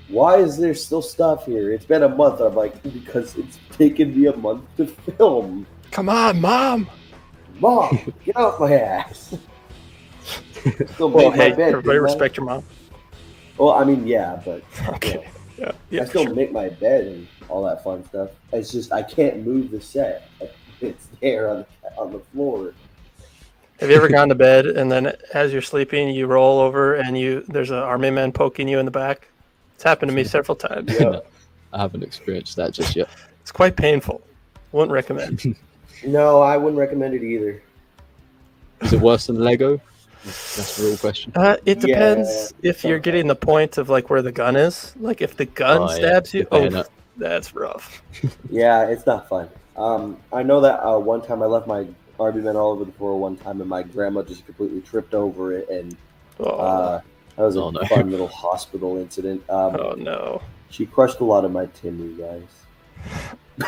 B: "Why is there still stuff here? It's been a month." I'm like, "Because it's taken me a month to film."
C: Come on, Mom.
B: Mom, get off my ass. Still
C: Well,
B: make my
C: hey,
B: bed,
C: everybody
B: didn't I?
C: respect your mom.
B: Well, I mean, yeah, but
C: Okay. Yeah.
B: I still make my bed and all that fun stuff. It's just I can't move the set. It's there on the floor.
C: Have you ever gone to bed and then as you're sleeping, you roll over and there's an army man poking you in the back? It's happened to me several times.
B: Yeah.
A: I haven't experienced that just yet.
C: It's quite painful. Wouldn't recommend.
B: No, I wouldn't recommend it either.
A: Is it worse than Lego? That's the real question.
C: It depends
B: Yeah,
C: if you're getting the point of like where the gun is. Like if the gun
A: Oh, yeah,
C: stabs you,
A: the bayonet.
C: that's rough.
B: Yeah, it's not fun. I know that one time I left my Army Men all over the floor one time, and my grandma just completely tripped over it, and that was a
A: Oh, no.
B: fun little hospital incident.
C: Oh no.
B: She crushed a lot of my tin, you guys.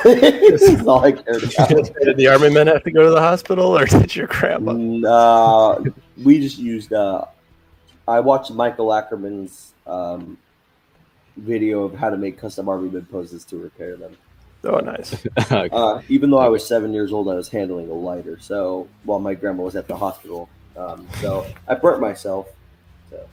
B: This is all I cared about.
C: Did the army men have to go to the hospital, or did your grandma?
B: We just used. I watched Michael Ackerman's video of how to make custom Army Men poses to repair them.
C: Oh, nice.
A: Okay.
B: Even though I was 7 years old, I was handling a lighter. So while my grandma was at the hospital, so I burnt myself. So.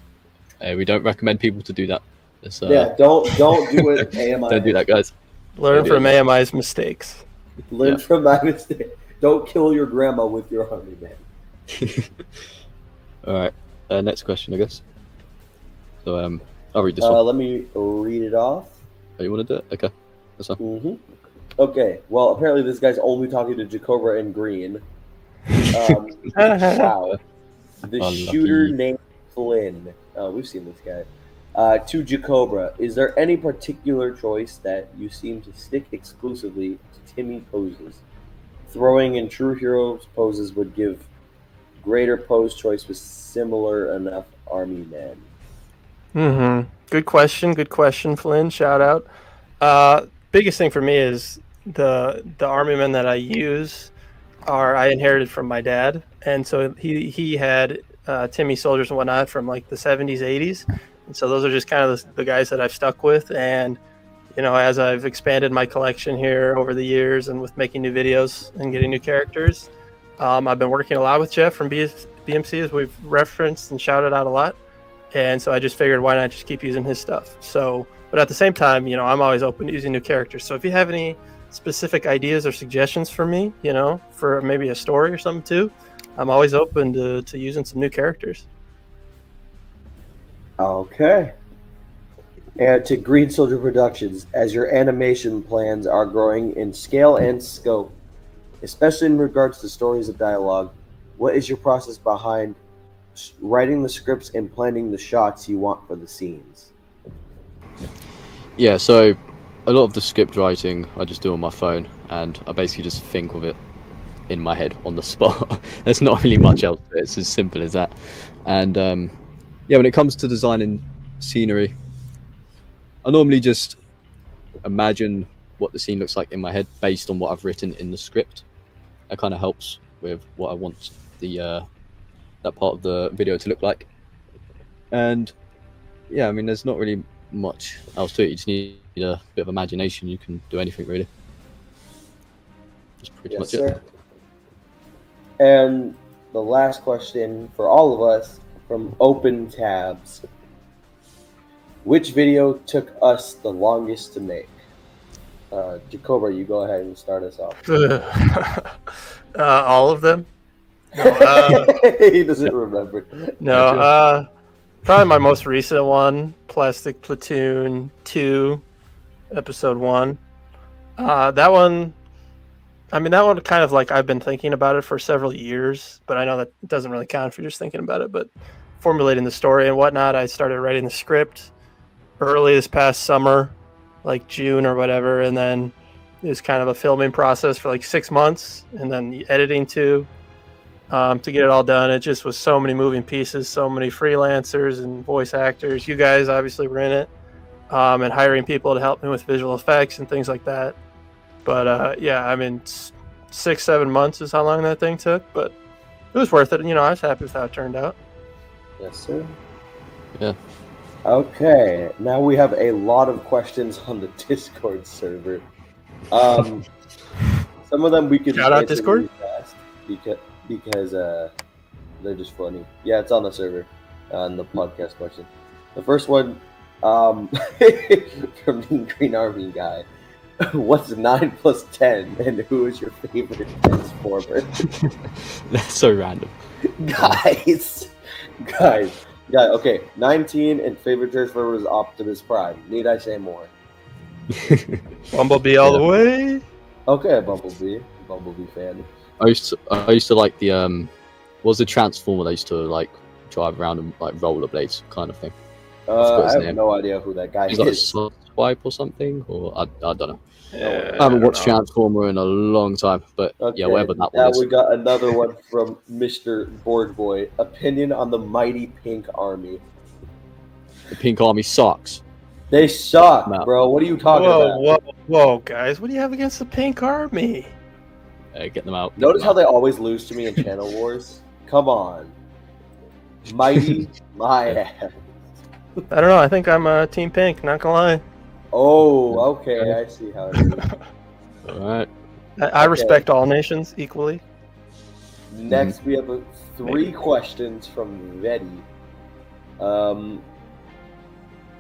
A: Hey, we don't recommend people to do that. It's,
B: Yeah, don't do it. AMI.
A: Don't do that, guys.
C: Learn from AMI's mistakes.
B: Learn from my mistake. Don't kill your grandma with your Army Man.
A: All right. Next question, I guess. So I'll read this one.
B: Let me read it off.
A: Oh, you want to do it? Okay. That's fine.
B: Mm-hmm. Okay. Well, apparently this guy's only talking to Jacobra and Green. Wow. The
A: Unlucky.
B: shooter named Flynn. Oh, we've seen this guy. To Jacobra, is there any particular choice that you seem to stick exclusively to Timmy poses? Throwing in true heroes poses would give greater pose choice with similar enough Army men.
C: Mm-hmm. Good question, Flynn. Shout out. Biggest thing for me is the army men that I use I inherited from my dad, and so he had Timmy soldiers and whatnot from like the 70s, 80s, and so those are just kind of the guys that I've stuck with. And as I've expanded my collection here over the years and with making new videos and getting new characters, I've been working a lot with Jeff from BMC, as we've referenced and shouted out a lot. And so I just figured, why not just keep using his stuff? So, but at the same time, I'm always open to using new characters. So if you have any specific ideas or suggestions for me, for maybe a story or something too, I'm always open to using some new characters.
B: Okay. And to Green Soldier Productions, as your animation plans are growing in scale and scope, especially in regards to stories of dialogue, what is your process behind writing the scripts and planning the shots you want for the scenes?
A: Yeah, so a lot of the script writing I just do on my phone, and I basically just think of it in my head on the spot. There's not really much else to it. It's as simple as that. And when it comes to designing scenery, I normally just imagine what the scene looks like in my head based on what I've written in the script. That kind of helps with what I want the that part of the video to look like. And yeah, I mean, there's not really much else to it. You just need a bit of imagination. You can do anything really. That's pretty much it.
B: And the last question for all of us from Open Tabs. Which video took us the longest to make? Jacoba, you go ahead and start us off.
C: All of them? No,
B: he doesn't remember.
C: No, probably my most recent one, Plastic Platoon 2, Episode 1. That one kind of like I've been thinking about it for several years, but I know that doesn't really count if you're just thinking about it. But formulating the story and whatnot, I started writing the script early this past summer, like June or whatever, and then it was kind of a filming process for like 6 months, and then the editing too, to get it all done. It just was so many moving pieces, so many freelancers and voice actors. You guys obviously were in it, and hiring people to help me with visual effects and things like that. But yeah, I mean, 6-7 months is how long that thing took, but it was worth it. You know, I was happy with how it turned out.
B: Yes, sir.
A: Yeah.
B: Okay, now we have a lot of questions on the Discord server. Some of them we could
C: shout out Discord
B: fast because they're just funny. Yeah, it's on the server on the podcast question. The first one from the Green Army guy. What's 9 plus 10, and who is your favorite Transformer?
A: That's so random.
B: Guys. Okay, 19 and favorite Transformer is Optimus Prime. Need I say more?
C: Bumblebee all the way.
B: Okay, Bumblebee fan.
A: I used to like the what was the Transformer they used to like drive around and like rollerblades kind of thing.
B: I have no idea who that guy
A: is. Is that Swipe or something? Or I don't know.
C: Yeah,
A: I haven't watched Transformer in a long time, but yeah, whatever that
B: now
A: one is.
B: We got another one from Mr. Board Boy. Opinion on the Mighty Pink Army.
A: The Pink Army sucks.
B: They suck, bro. What are you talking about?
C: Whoa, guys. What do you have against the Pink Army?
A: Get them out.
B: Notice how they always lose to me in Channel Wars? Come on. Mighty, my ass.
C: I don't know. I think I'm Team Pink, not gonna lie.
B: Oh, okay. I see how it is.
A: All right.
C: I respect all nations equally.
B: Next, we have 3 questions from Vetti.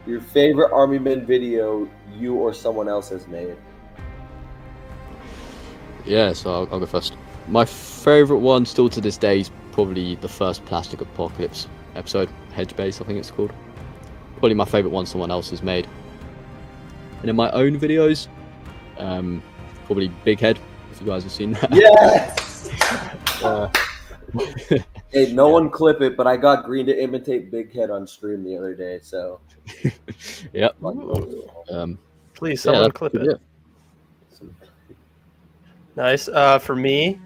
B: Your favorite Army Men video you or someone else has made?
A: Yeah, so I'll go first. My favorite one still to this day is probably the first Plastic Apocalypse episode, Hedge Base, I think it's called. Probably my favorite one someone else has made. And in my own videos, probably Big Head, if you guys have seen that.
B: Yes! Hey, no one clip it, but I got Green to imitate Big Head on stream the other day, so.
A: Yep.
C: Please, someone clip it. Nice. For me,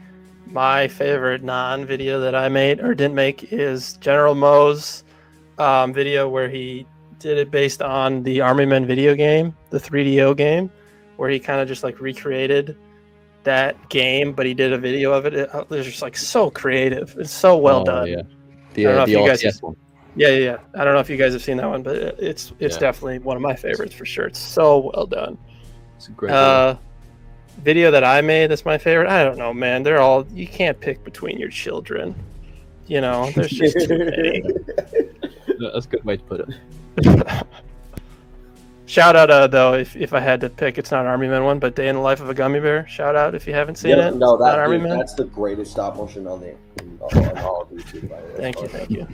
C: my favorite non-video that I made or didn't make is General Mo's video where he did it based on the Army Men video game, the 3DO game, where he kind of just like recreated that game, but he did a video of it. It was just like so creative. It's so well done.
A: Yeah.
C: The
A: RTS one.
C: Yeah. I don't know if you guys have seen that one, but it's definitely one of my favorites for sure. It's so well done.
A: It's a great
C: video that I made that's my favorite. I don't know, man. They're all, you can't pick between your children. You know, there's just too many.
A: That's a good way to put it.
C: Shout out though, if I had to pick, it's not an Army Man one, but Day in the Life of a Gummy Bear. Shout out if you haven't seen it.
B: No, that's the greatest stop motion on all of YouTube.
C: Thank you.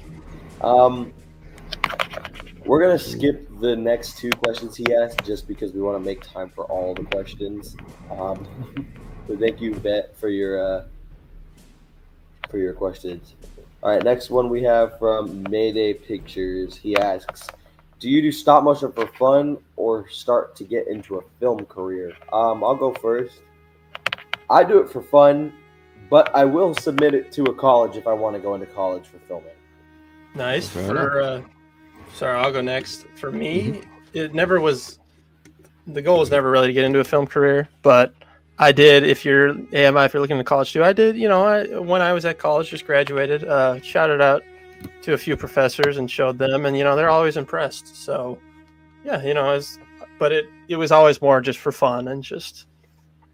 B: We're gonna skip the next 2 questions he asked just because we want to make time for all the questions. So thank you, Bet, for your questions. All right, next one we have from Mayday Pictures. He asks, do you do stop motion for fun or start to get into a film career? I'll go first. I do it for fun, but I will submit it to a college if I want to go into college for filming.
C: Nice. Sorry, I'll go next. For me, it never was. The goal was never really to get into a film career, but I did. If you're AMI, if you're looking to college too, I did. When I was at college, just graduated, shouted out to a few professors and showed them, and they're always impressed. So, yeah, but it was always more just for fun and just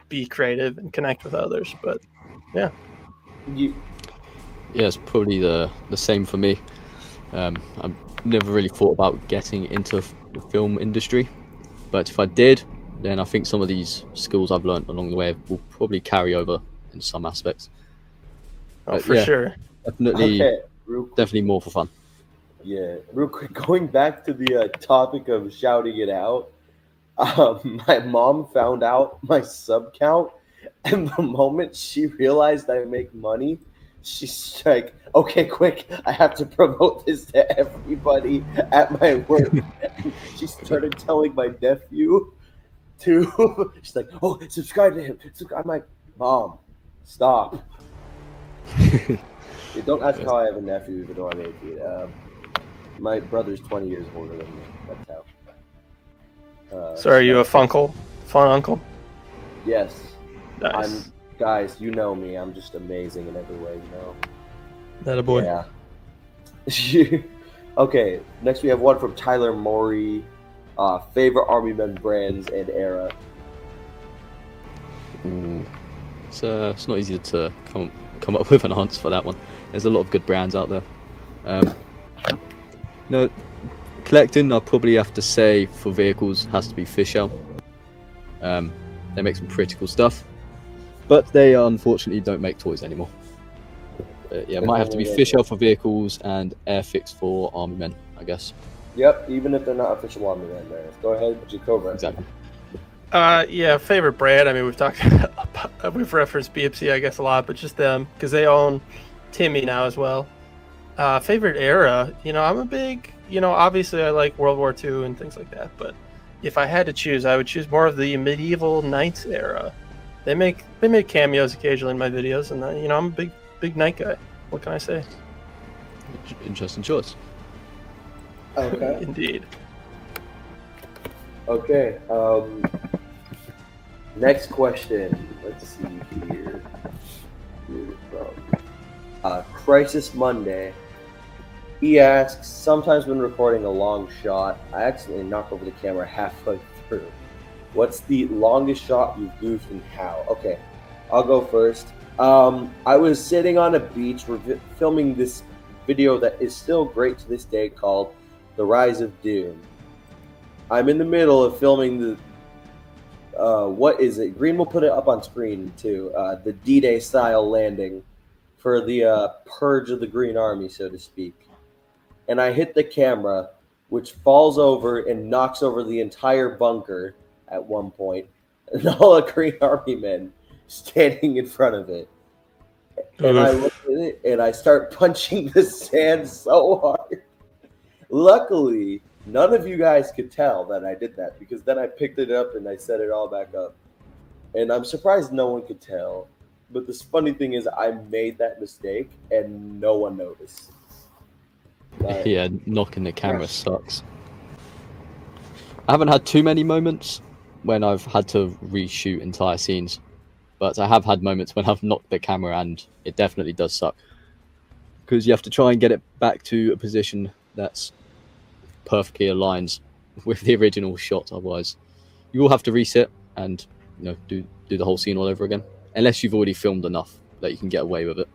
C: be creative and connect with others. But yeah,
B: You,
A: Yeah, it's probably the same for me. I've never really thought about getting into the film industry, but if I did, then I think some of these skills I've learned along the way will probably carry over in some aspects. But
C: for
A: yeah,
C: sure.
A: Definitely,
B: okay, real quick,
A: definitely more for fun.
B: yeah, real quick. Going back to the topic of shouting it out, my mom found out my sub count, and the moment she realized I make money, she's like, "Okay, quick! I have to promote this to everybody at my work." And she started telling my nephew to. She's like, "Oh, subscribe to him." I'm like, "Mom, stop." Yeah, don't ask how I have a nephew, even though I'm 18. My brother's 20 years older than me. That's how.
C: So are you a fun uncle?
B: Yes.
C: Nice.
B: Guys, you know me. I'm just amazing in every way,
C: That a boy.
B: Yeah. Okay, next we have one from Tyler Morey. Favorite Army Men brands and era.
A: It's not easy to come up with an answer for that one. There's a lot of good brands out there. No, collecting, I'll probably have to say for vehicles has to be Fischl. They make some pretty cool stuff, but they unfortunately don't make toys anymore. Yeah, might have to be Fischl for vehicles and Airfix for Army Men, I guess.
B: Yep, even if they're not official Army Men brands. Go ahead, Jacoba.
A: Exactly.
C: Yeah, favorite brand. I mean, we've referenced BMC, I guess, a lot, but just them because they own Timmy now as well. Favorite era, I'm a big, obviously I like World War II and things like that, but if I had to choose, I would choose more of the medieval knights era. They make cameos occasionally in my videos, and I'm a big knight guy. What can I say?
A: Interesting choice.
B: Okay.
C: Indeed.
B: Okay. Next question. Let's see here. Crisis Monday. He asks, sometimes when recording a long shot, I accidentally knock over the camera halfway through. What's the longest shot you've goofed and how? Okay, I'll go first. I was sitting on a beach filming this video that is still great to this day called The Rise of Doom. I'm in the middle of filming the what is it? Green will put it up on screen too. The D-Day style landing for the purge of the Green Army, so to speak. And I hit the camera, which falls over and knocks over the entire bunker at one point, and all the Green Army men standing in front of it. And I look at it and I start punching the sand so hard. Luckily, none of you guys could tell that I did that because then I picked it up and I set it all back up. And I'm surprised no one could tell. But the funny thing is I made that mistake and no one noticed.
A: Yeah, knocking the camera sucks. I haven't had too many moments when I've had to reshoot entire scenes, but I have had moments when I've knocked the camera and it definitely does suck. Because you have to try and get it back to a position that's perfectly aligns with the original shot, otherwise you will have to reset and do the whole scene all over again, unless you've already filmed enough that you can get away with it.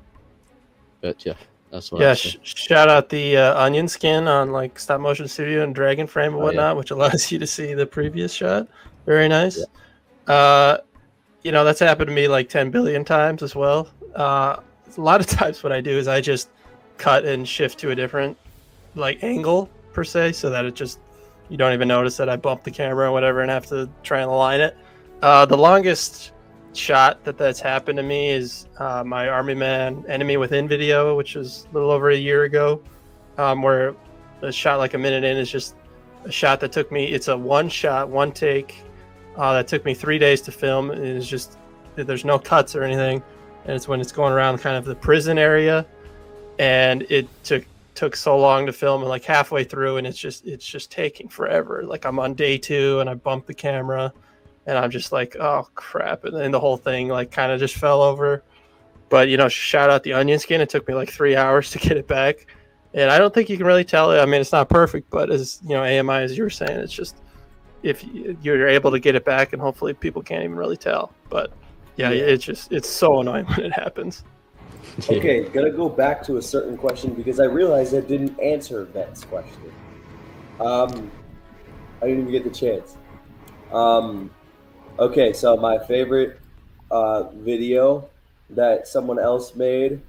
A: But yeah, that's what
C: shout out the onion skin on like Stop Motion Studio and Dragon Frame and whatnot, which allows you to see the previous shot. Very nice. Yeah. That's happened to me like 10 billion times as well. A lot of times what I do is I just cut and shift to a different like angle per se, so that you don't even notice that I bumped the camera or whatever and have to try and align it. The longest shot that's happened to me is my Army Man Enemy Within video, which was a little over a year ago, where a shot like a minute in is just a shot that took me, it's a one shot, one take, that took me 3 days to film. And it's just, there's no cuts or anything. And it's when it's going around kind of the prison area. And it took so long to film, and like halfway through, and it's just taking forever. Like I'm on day 2 and I bumped the camera. and I'm just like, oh crap, and then the whole thing like kind of just fell over. But shout out the onion skin. It took me like 3 hours to get it back, and I don't think you can really tell. I mean, it's not perfect, but as AMI, as you were saying, it's just if you're able to get it back, and hopefully people can't even really tell. But yeah, it's so annoying when it happens.
B: Okay, gonna go back to a certain question because I realized I didn't answer Vet's question. I didn't even get the chance. Okay, so my favorite video that someone else made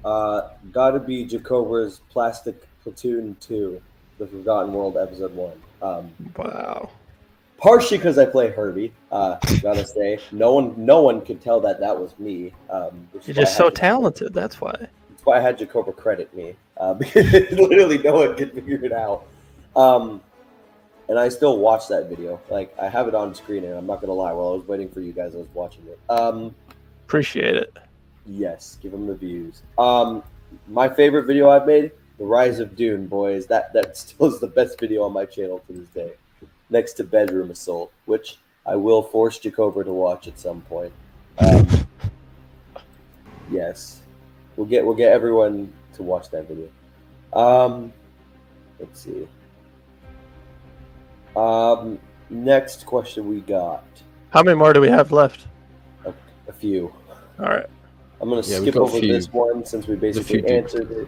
B: gotta be Jacobra's Plastic Platoon 2, The Forgotten World Episode 1.
C: Wow.
B: Partially because I play Herbie, gotta say. No one could tell that was me.
C: You're just so talented, that's why.
B: That's why I had Jacobra credit me, because literally no one could figure it out. And I still watch that video. Like, I have it on screen, and I'm not gonna lie, while I was waiting for you guys, I was watching it.
C: Appreciate it.
B: Yes, give them the views. My favorite video I've made, The Rise of Dune, boys. That still is the best video on my channel to this day. Next to Bedroom Assault, which I will force Jacobra to watch at some point. Yes, we'll get everyone to watch that video. Let's see. Next question we got.
C: How many more do we have left?
B: A few.
C: All right.
B: I'm gonna skip over this one since we basically answered it.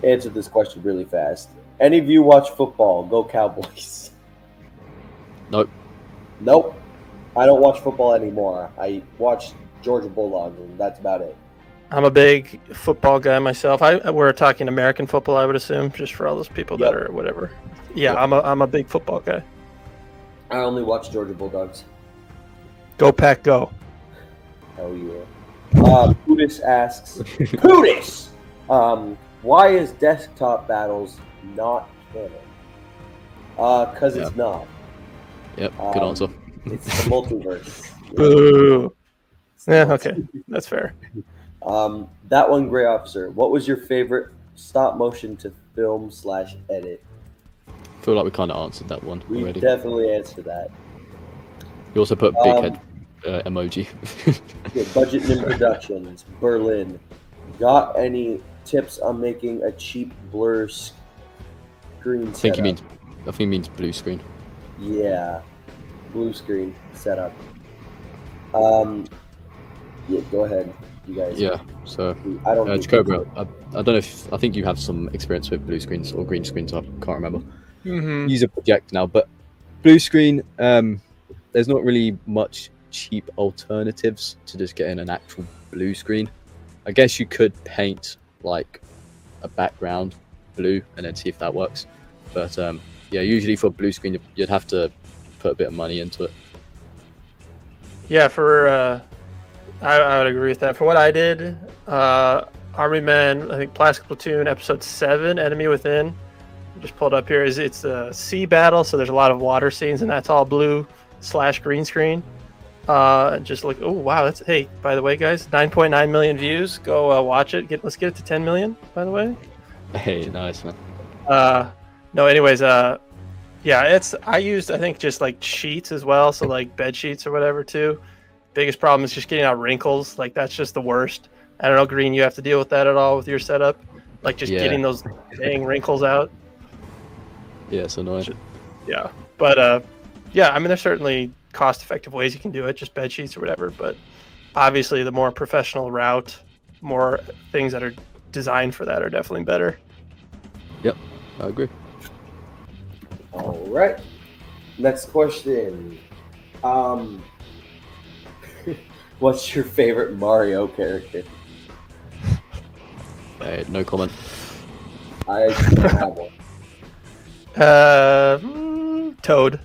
B: Answered this question really fast. Any of you watch football? Go Cowboys.
A: Nope.
B: Nope. I don't watch football anymore. I watch Georgia Bulldogs, and that's about it.
C: I'm a big football guy myself. We're talking American football, I would assume, just for all those people that are whatever. Yeah, I'm a big football guy.
B: I only watch Georgia Bulldogs.
C: Go Pack, go!
B: Oh yeah. Pudis asks, Pudis, why is Desktop Battles not canon? Because it's not.
A: Yep, good answer.
B: It's the multiverse.
C: Boo. Yeah, okay, that's fair.
B: That one, Gray Officer. What was your favorite stop motion to film / edit?
A: I feel like we kind of answered that one
B: We
A: already.
B: definitely answered that.
A: You also put big head emoji.
B: Budget and Productions, Berlin. Got any tips on making a cheap blur screen
A: I think
B: setup?
A: he means blue screen.
B: Yeah, blue screen setup. Yeah, go ahead, you guys.
A: Yeah. So
B: I don't.
A: Jacobra, I don't know if I think you have some experience with blue screens or green screens. I can't remember.
C: Mm-hmm.
A: Use a project now, but blue screen. There's not really much cheap alternatives to just getting an actual blue screen. I guess you could paint like a background blue and then see if that works. But yeah, usually for blue screen, you'd have to put a bit of money into it.
C: Yeah, I would agree with that. For what I did, Army Men, I think Plastic Platoon, Episode 7, Enemy Within. Just pulled up here. It's a sea battle, so there's a lot of water scenes, and that's all blue / green screen. Just like, oh wow, that's by the way, guys, 9.9 million views. Go watch it. Let's get it to 10 million. By the way.
A: Hey, nice man.
C: No, anyways, yeah, I used I think just like sheets as well, so like bed sheets or whatever too. Biggest problem is just getting out wrinkles. Like that's just the worst. I don't know, Green, you have to deal with that at all with your setup? Like just getting those dang wrinkles out?
A: Yeah, it's annoying.
C: Yeah. But yeah, I mean there's certainly cost-effective ways you can do it, just bed sheets or whatever, but obviously the more professional route, more things that are designed for that are definitely better.
A: Yep, I agree.
B: All right. Next question. What's your favorite Mario character?
A: Hey, no comment.
B: I don't have one.
C: Toad.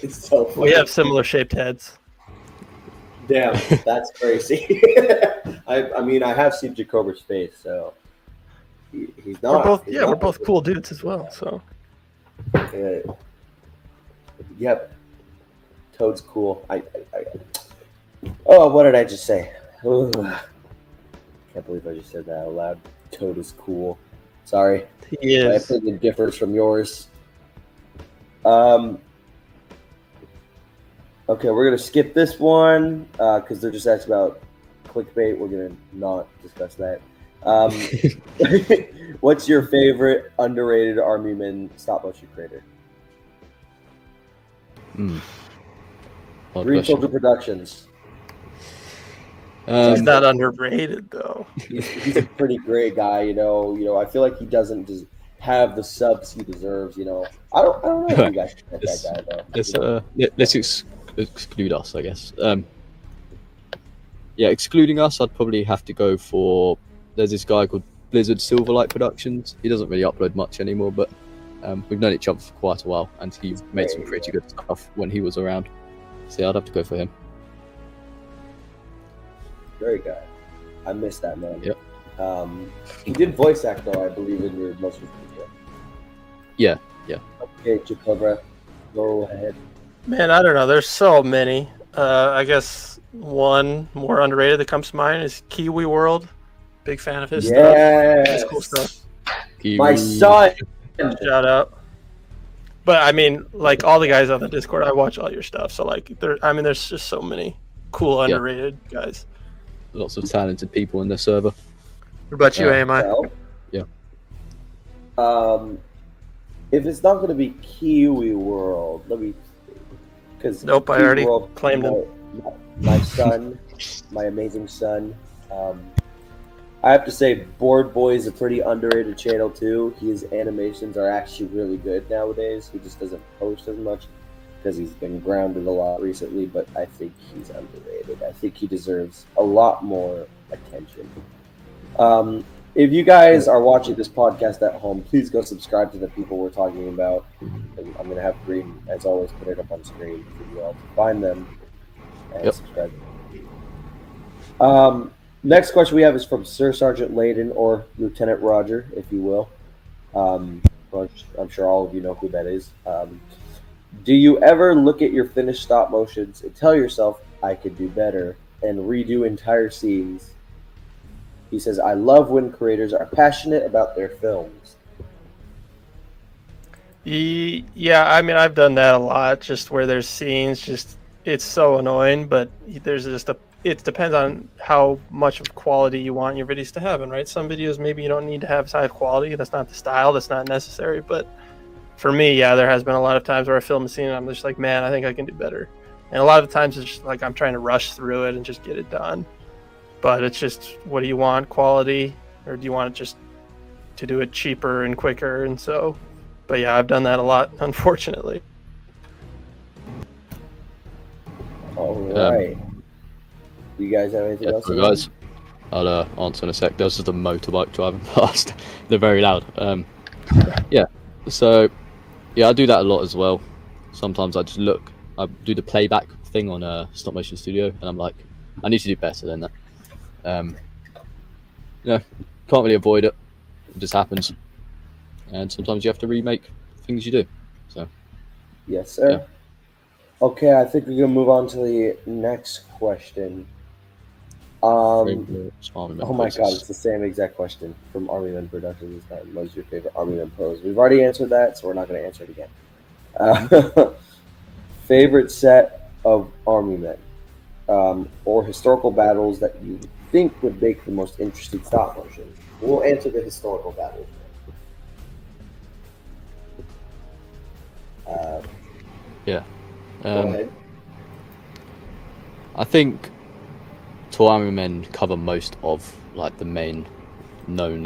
B: It's so funny.
C: We have similar shaped heads.
B: Damn, that's crazy. I mean, I have seen Jacobra's face, so he's not.
C: We're both cool dudes as well. So.
B: Yep. Toad's cool. Oh, what did I just say? Ugh. Can't believe I just said that out loud. Toad is cool. Sorry.
C: He
B: My
C: is.
B: opinion differs from yours. Okay, we're gonna skip this one because they're just asking about clickbait. We're gonna not discuss that. What's your favorite underrated Army Men stop motion creator?
A: Odd
B: Green
A: question.
B: Soldier Productions.
C: He's not underrated though.
B: He's a pretty great guy. You know. I feel like he doesn't just have the subs he deserves. You know. I don't know if you guys get that guy though.
A: Let's exclude us, I guess. Yeah, excluding us, I'd probably have to go for. There's this guy called Blizzard Silverlight Productions. He doesn't really upload much anymore, but we've known each other for quite a while, and he made some pretty good stuff when he was around. So yeah, I'd have to go for him.
B: Great guy. I miss that man.
A: Yep.
B: He did voice act though, I believe, in your most recent video.
A: Yeah.
B: Okay, Chupacabra, go ahead.
C: Man, I don't know. There's so many. I guess one more underrated that comes to mind is Kiwi World. Big fan of his stuff.
B: Yes.
C: His cool stuff.
B: My son.
C: Shout out. But I mean, like all the guys on the Discord, I watch all your stuff. So like, there's just so many cool underrated guys.
A: Lots of talented people in the server.
C: What about you, AMI?
A: Yeah.
B: If it's not going to be Kiwi World, let me. Because
C: nope, I already claimed him.
B: My son, my amazing son. I have to say, Board Boy is a pretty underrated channel too. His animations are actually really good nowadays. He just doesn't post as much because he's been grounded a lot recently. But I think he's underrated. I think he deserves a lot more attention. If you guys are watching this podcast at home, please go subscribe to the people we're talking about. And I'm going to have Green, as always, put it up on screen for you all to find them and subscribe. Next question we have is from Sir Sergeant Layden, or Lieutenant Roger, if you will. I'm sure all of you know who that is. Do you ever look at your finished stop motions and tell yourself, I could do better, and redo entire scenes? He says, I love when creators are passionate about their films.
C: Yeah, I mean, I've done that a lot, just where there's scenes, it's so annoying, but it depends on how much of quality you want your videos to have. And right, some videos maybe you don't need to have high quality. That's not the style. That's not necessary. But for me, yeah, there has been a lot of times where I film a scene and I'm just like, man, I think I can do better. And a lot of times it's just like I'm trying to rush through it and just get it done. But it's just, what do you want, quality, or do you want it just to do it cheaper and quicker? And so, but yeah, I've done that a lot, unfortunately.
B: All right. You guys have anything else?
A: Guys, I'll answer in a sec. There's just a motorbike driving past. They're very loud. So I do that a lot as well. Sometimes I do the playback thing on Stop Motion Studio, and I'm like, I need to do better than that. Can't really avoid it. It just happens. And sometimes you have to remake things you do. So.
B: Yes, sir.
A: Yeah.
B: Okay, I think we're gonna move on to the next question. Oh my god, it's the same exact question from Army Men Productions this time. What is your favorite Army Men pose? We've already answered that, so we're not going to answer it again. Favorite set of Army Men, or historical battles that you think would make the most interesting stop motion? We'll answer the historical battles.
A: Go
B: ahead.
A: I think Army Men cover most of like the main known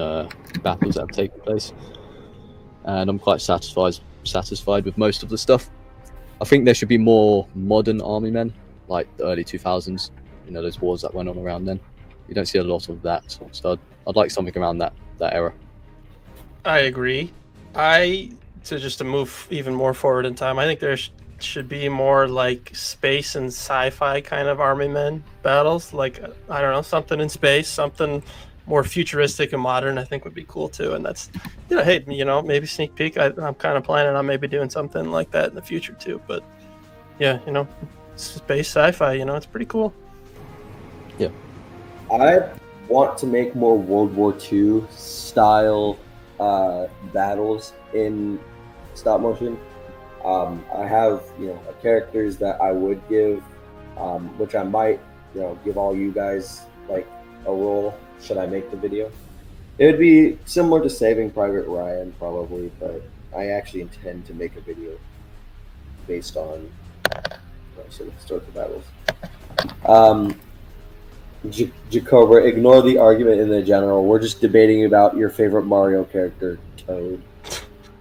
A: battles that have taken place, and I'm quite satisfied with most of the stuff. I think there should be more modern Army Men, like the early 2000s. You know, those wars that went on around then. You don't see a lot of that, so I'd like something around that era.
C: I agree. To move even more forward in time, I think there should be more like space and sci-fi kind of Army Men battles. Like, I don't know, something in space, something more futuristic and modern, I think would be cool too. And that's, hey, maybe sneak peek. I'm kind of planning on maybe doing something like that in the future too. But yeah, space sci-fi, it's pretty cool.
A: Yeah.
B: I want to make more World War II style battles in stop motion. I have characters that I would give, which I might give all you guys like a role. Should I make the video? It would be similar to Saving Private Ryan, probably, but I actually intend to make a video based on sort of historical battles. Jacoba, ignore the argument in the general. We're just debating about your favorite Mario character, Toad.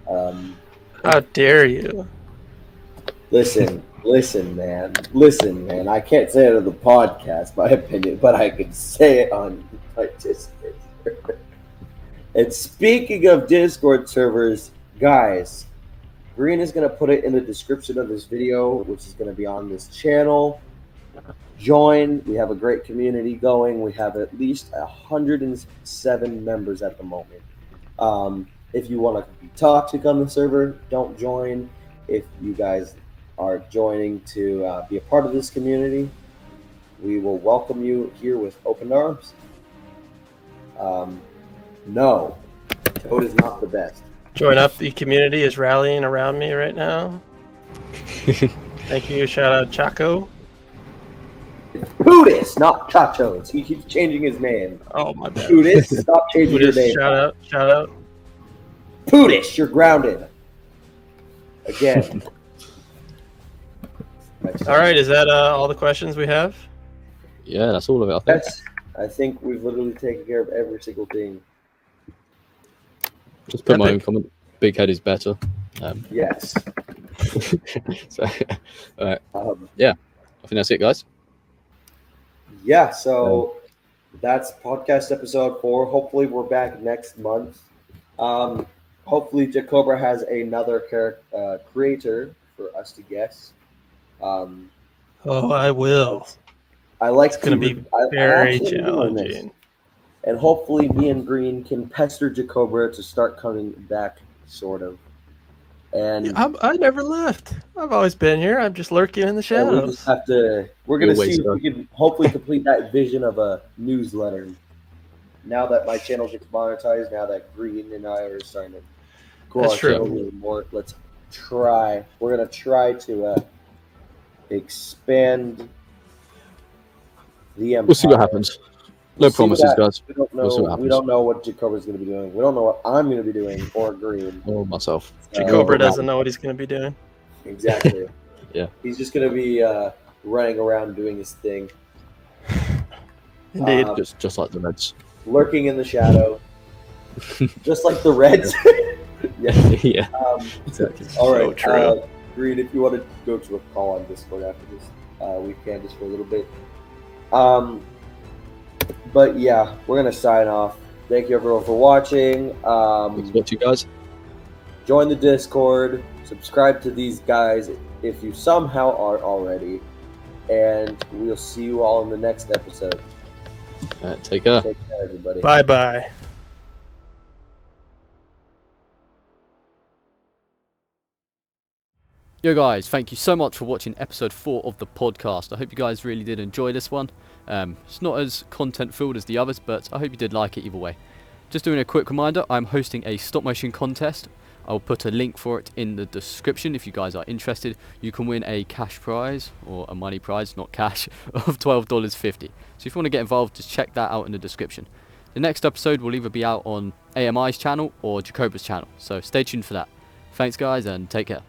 C: How dare you?
B: Listen, man. I can't say it on the podcast, my opinion, but I can say it on my Discord. And speaking of Discord servers, guys, Green is going to put it in the description of this video, which is going to be on this channel. Join. We have a great community going. We have at least 107 members at the moment. If you want to be toxic on the server, don't join. If you guys are joining to be a part of this community, we will welcome you here with open arms. No, Toad is not the best.
C: Join Up, the community is rallying around me right now. Thank you. Shout out Chaco.
B: Pootis, not Chachos. He keeps changing his name.
C: Oh, my bad.
B: Pootis, stop changing your name.
C: Shout out.
B: Pootis, you're grounded. Again.
C: All right, is that all the questions we have?
A: Yeah, that's all of it, I think.
B: I think we've literally taken care of every single thing.
A: Just put my own comment. Big head is better.
B: Yes.
A: So, all right. Yeah, I think that's it, guys.
B: Yeah, so that's podcast episode 4. Hopefully we're back next month. Hopefully Jacoba has another creator for us to guess.
C: Oh, I will.
B: I like
C: It's going to be very challenging.
B: And hopefully me and Green can pester Jacoba to start coming back, sort of. And
C: yeah, I never left. I've always been here. I'm just lurking in the shadows.
B: We just have to. We're gonna see if we can hopefully complete that vision of a newsletter. Now that my channel gets monetized, now that Green and I are starting to grow our channel a little more, let's try. We're gonna try to expand the empire.
A: We'll see what happens. No promises, guys.
B: We don't know. We don't know what Jacoba's going to be doing. We don't know what I'm going to be doing, or Green,
A: or myself.
C: Jacoba doesn't know what he's going to be doing.
B: Exactly.
A: Yeah.
B: He's just going to be running around doing his thing.
C: Indeed.
A: Just like the Reds.
B: Lurking in the shadow. Just like the Reds.
A: Yeah. Exactly.
B: All right.
C: So true.
B: Green, if you want to go to a call on Discord after this, we can just for a little bit. But yeah, we're gonna sign off. Thank you everyone for watching.
A: Thanks, you guys.
B: Join the Discord. Subscribe to these guys if you somehow aren't already. And we'll see you all in the next episode.
A: Take care.
B: Take care, everybody.
C: Bye-bye.
A: Yo guys, thank you so much for watching episode 4 of the podcast. I hope you guys really did enjoy this one. It's not as content filled as the others, but I hope you did like it either way. Just doing a quick reminder, I'm hosting a stop motion contest. I'll put a link for it in the description if you guys are interested. You can win a cash prize, or a money prize, not cash, of $12.50. So if you want to get involved, just check that out in the description. The next episode will either be out on AMI's channel or Jacoba's channel, so stay tuned for that. Thanks guys, and take care.